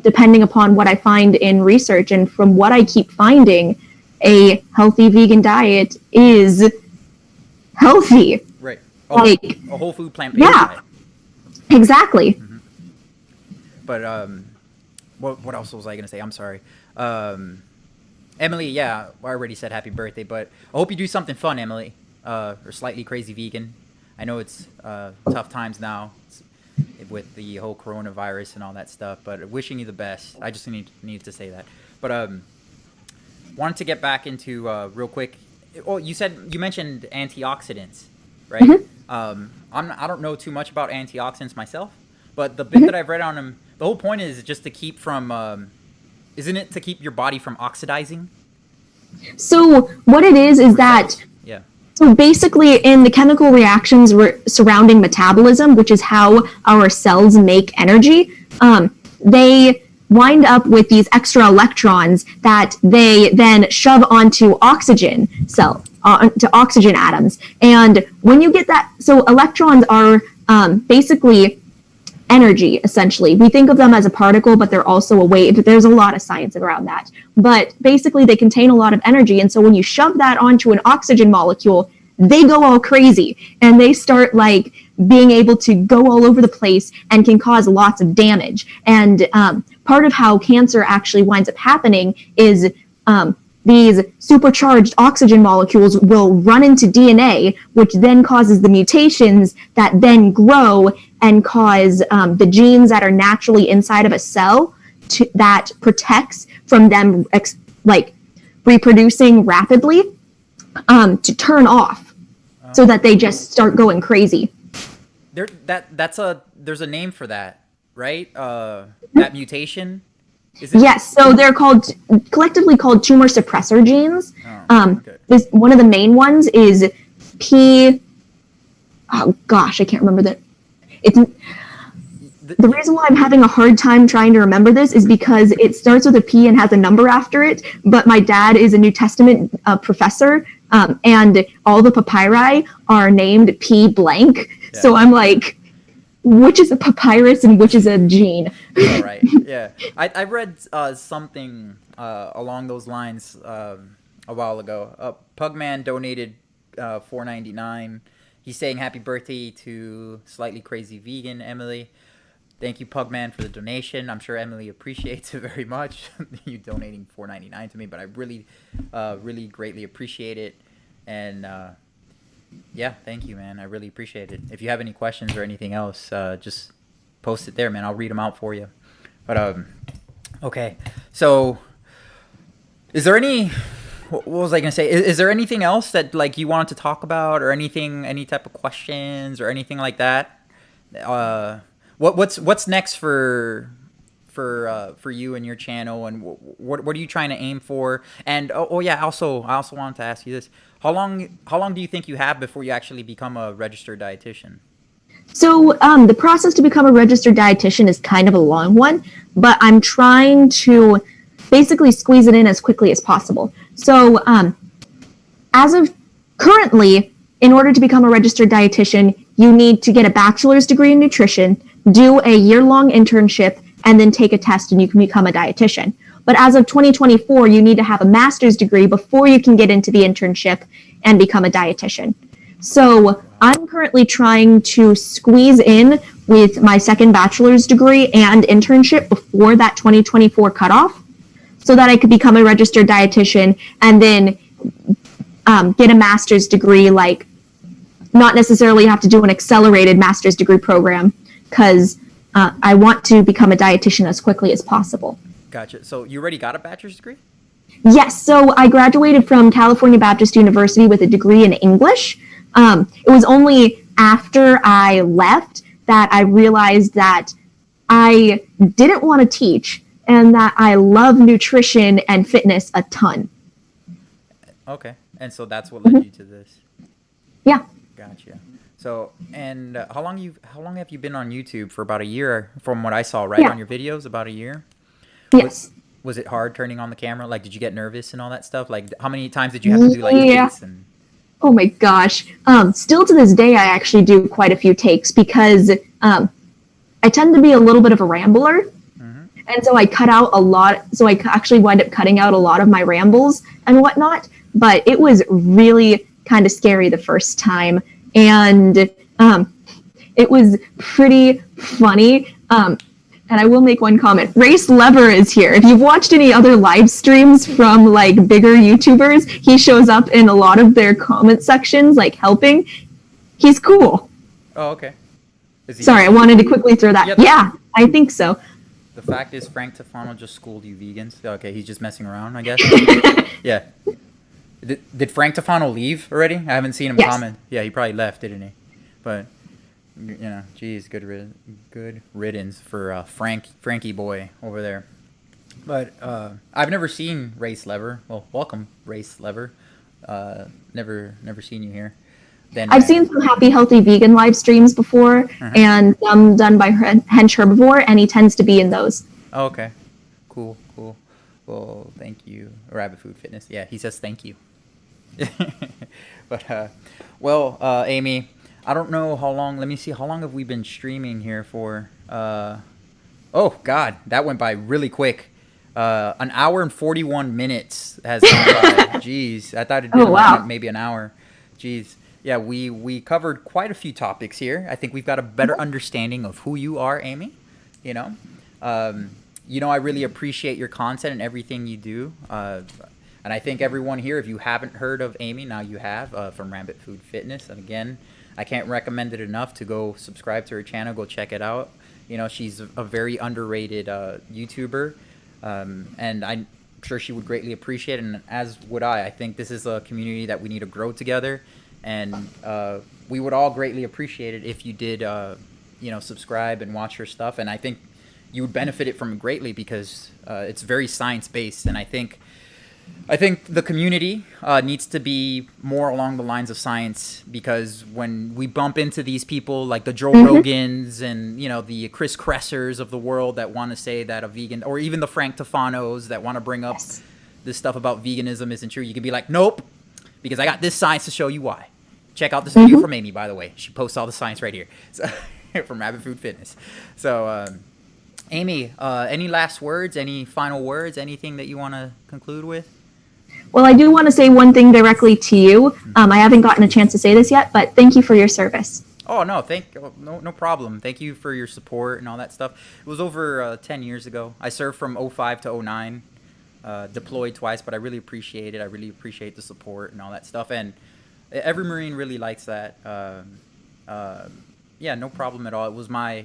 depending upon what I find in research. And from what I keep finding, a healthy vegan diet is healthy. Right. Like a whole food plant-based diet. Exactly. Mm-hmm. But what else was I gonna say? I'm sorry. Emily, I already said happy birthday, but I hope you do something fun, Emily. Or slightly crazy vegan. I know it's tough times now with the whole coronavirus and all that stuff, but wishing you the best. I just need to say that. But wanted to get back into real quick. Oh, you mentioned antioxidants, right? Mm-hmm. I don't know too much about antioxidants myself, but the bit that I've read on them, the whole point is just to keep from, isn't it to keep your body from oxidizing? So what it is that, yeah. So basically in the chemical reactions surrounding metabolism, which is how our cells make energy, they wind up with these extra electrons that they then shove onto oxygen to oxygen atoms. And when you get that, so electrons are basically energy, essentially. We think of them as a particle, but they're also a wave. There's a lot of science around that. But basically, they contain a lot of energy. And so when you shove that onto an oxygen molecule, they go all crazy. And they start like being able to go all over the place and can cause lots of damage. And part of how cancer actually winds up happening is these supercharged oxygen molecules will run into DNA, which then causes the mutations that then grow and cause the genes that are naturally inside of a cell that protects from them reproducing rapidly to turn off so that they just start going crazy. There's a name for that, right? That mutation? Yes, so they're collectively called tumor suppressor genes. Okay. One of the main ones is I can't remember that. The reason why I'm having a hard time trying to remember this is because it starts with a P and has a number after it, but my dad is a New Testament professor, and all the papyri are named P blank, so I'm like, which is a papyrus and which is a gene? All right. Yeah. I read something along those lines a while ago. Pugman donated $4.99. He's saying happy birthday to Slightly Crazy Vegan, Emily. Thank you, Pugman, for the donation. I'm sure Emily appreciates it very much, you donating $4.99 to me, but I really, really greatly appreciate it. And thank you, man. I really appreciate it. If you have any questions or anything else, just post it there, man. I'll read them out for you. But okay. So, is there any? What was I gonna say? Is there anything else that like you wanted to talk about, or anything, any type of questions or anything like that? What's next for you and your channel, and what are you trying to aim for? And I also wanted to ask you this: how long do you think you have before you actually become a registered dietitian? So the process to become a registered dietitian is kind of a long one, but I'm trying to basically squeeze it in as quickly as possible. So as of currently, in order to become a registered dietitian, you need to get a bachelor's degree in nutrition, do a year-long internship, and then take a test and you can become a dietitian. But as of 2024, you need to have a master's degree before you can get into the internship and become a dietitian. So I'm currently trying to squeeze in with my second bachelor's degree and internship before that 2024 cutoff so that I could become a registered dietitian and then get a master's degree, like not necessarily have to do an accelerated master's degree program because I want to become a dietitian as quickly as possible. Gotcha. So you already got a bachelor's degree? Yes. So I graduated from California Baptist University with a degree in English. It was only after I left that I realized that I didn't want to teach and that I love nutrition and fitness a ton. Okay. And so that's what led you to this? Yeah. Gotcha. So, and how long have you been on YouTube? For about a year, from what I saw, right? Yeah. On your videos, about a year? Yes. Was it hard turning on the camera? Like, did you get nervous and all that stuff? Like, how many times did you have to do like takes and... Oh my gosh. Still to this day, I actually do quite a few takes because I tend to be a little bit of a rambler. Mm-hmm. And so I cut out a lot. So I actually wind up cutting out a lot of my rambles and whatnot. But it was really kind of scary the first time. And it was pretty funny. And I will make one comment. Race Lever is here. If you've watched any other live streams from like bigger YouTubers, he shows up in a lot of their comment sections, like helping. He's cool. Oh, okay. Sorry, I wanted to quickly throw that. Yeah, I think so. The fact is, Frank Tefano just schooled you vegans. Okay, he's just messing around, I guess. Yeah. Did Frank Tefano leave already? I haven't seen him comment. Yeah, he probably left, didn't he? But... you know, geez, good riddance for Frankie boy over there. But I've never seen Race Lever. Well, welcome, Race Lever. Never seen you here. Then I've seen some Happy Healthy Vegan live streams before, and some done by Hench Herbivore, and he tends to be in those. Oh, okay, cool. Well, thank you, Rabbit Food Fitness. Yeah, he says thank you. But Amy. I don't know how long. Let me see. How long have we been streaming here for? Oh, God. That went by really quick. An hour and 41 minutes has gone by. Jeez. I thought it'd been maybe an hour. Jeez. Yeah, we covered quite a few topics here. I think we've got a better understanding of who you are, Amy. You know? I really appreciate your content and everything you do. And I think everyone here, if you haven't heard of Amy, now you have, from Rabbit Food Fitness. And again, I can't recommend it enough to go subscribe to her channel. Go check it out. You know, she's a very underrated YouTuber, and I'm sure she would greatly appreciate it, and as would I. I think this is a community that we need to grow together, and we would all greatly appreciate it if you did, subscribe and watch her stuff. And I think you would benefit it from it greatly because it's very science-based, and I think the community needs to be more along the lines of science, because when we bump into these people like the Joe Rogans and, the Chris Cressers of the world that want to say that a vegan, or even the Frank Tefanos that want to bring up this stuff about veganism isn't true, you can be like, nope, because I got this science to show you why. Check out this video from Amy, by the way. She posts all the science right here. So, from Rabbit Food Fitness. So, Amy, any last words, any final words, anything that you want to conclude with? Well, I do want to say one thing directly to you. I haven't gotten a chance to say this yet, but thank you for your service. Oh, no, no problem. Thank you for your support and all that stuff. It was over 10 years ago. I served from 05 to 09, deployed twice, but I really appreciate it. I really appreciate the support and all that stuff. And every Marine really likes that. Yeah, no problem at all. It was my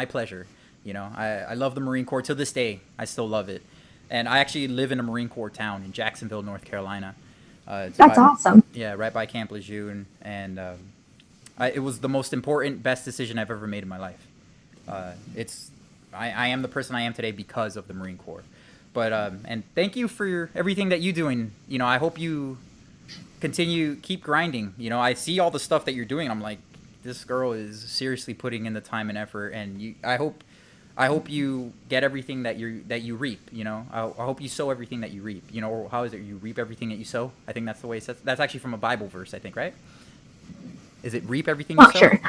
pleasure. I love the Marine Corps to this day. I still love it. And I actually live in a Marine Corps town in Jacksonville, North Carolina. That's awesome. Yeah, right by Camp Lejeune. And it was the most important, best decision I've ever made in my life. I am the person I am today because of the Marine Corps. But and thank you for everything that you're doing. I hope you keep grinding. I see all the stuff that you're doing. I'm like, this girl is seriously putting in the time and effort. And I hope you get everything that you reap. I hope you sow everything that you reap. Or how is it? You reap everything that you sow. I think that's the way it says. That's actually from a Bible verse, I think, right? Is it reap everything you Well, sow? sure.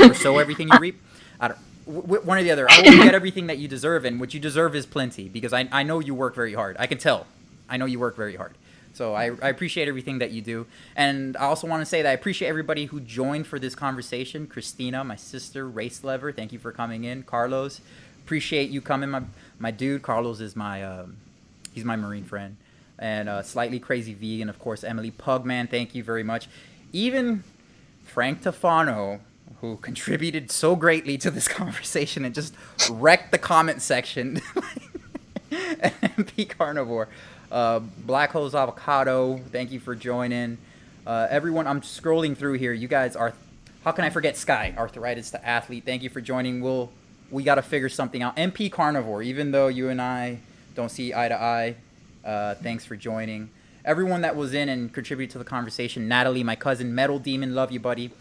Or sow everything you reap? I don't. One or the other. I will get everything that you deserve, and what you deserve is plenty, because I know you work very hard. I can tell. I know you work very hard. So I appreciate everything that you do. And I also want to say that I appreciate everybody who joined for this conversation. Christina, my sister, Race Lever, thank you for coming in. Carlos, appreciate you coming. My dude, Carlos is he's my Marine friend. And Slightly Crazy Vegan, of course, Emily Pugman, thank you very much. Even Frank Tafano, who contributed so greatly to this conversation and just wrecked the comment section. MP Carnivore. Black Holes Avocado, thank you for joining. Everyone, I'm scrolling through here. You guys are, how can I forget Sky, Arthritis to Athlete, thank you for joining. We got to figure something out. MP Carnivore, even though you and I don't see eye to eye, thanks for joining. Everyone that was in and contributed to the conversation. Natalie, my cousin, Metal Demon, love you, buddy.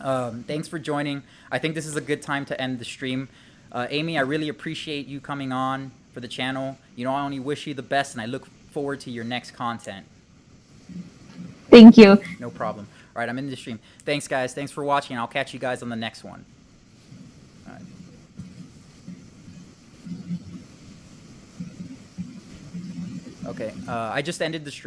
Thanks for joining. I think this is a good time to end the stream. Amy, I really appreciate you coming on for the channel. You know, I only wish you the best, and I look forward to your next content. Thank you. No problem. All right, I'm in the stream. Thanks, guys. Thanks for watching. I'll catch you guys on the next one. All right. Okay, I just ended the stream.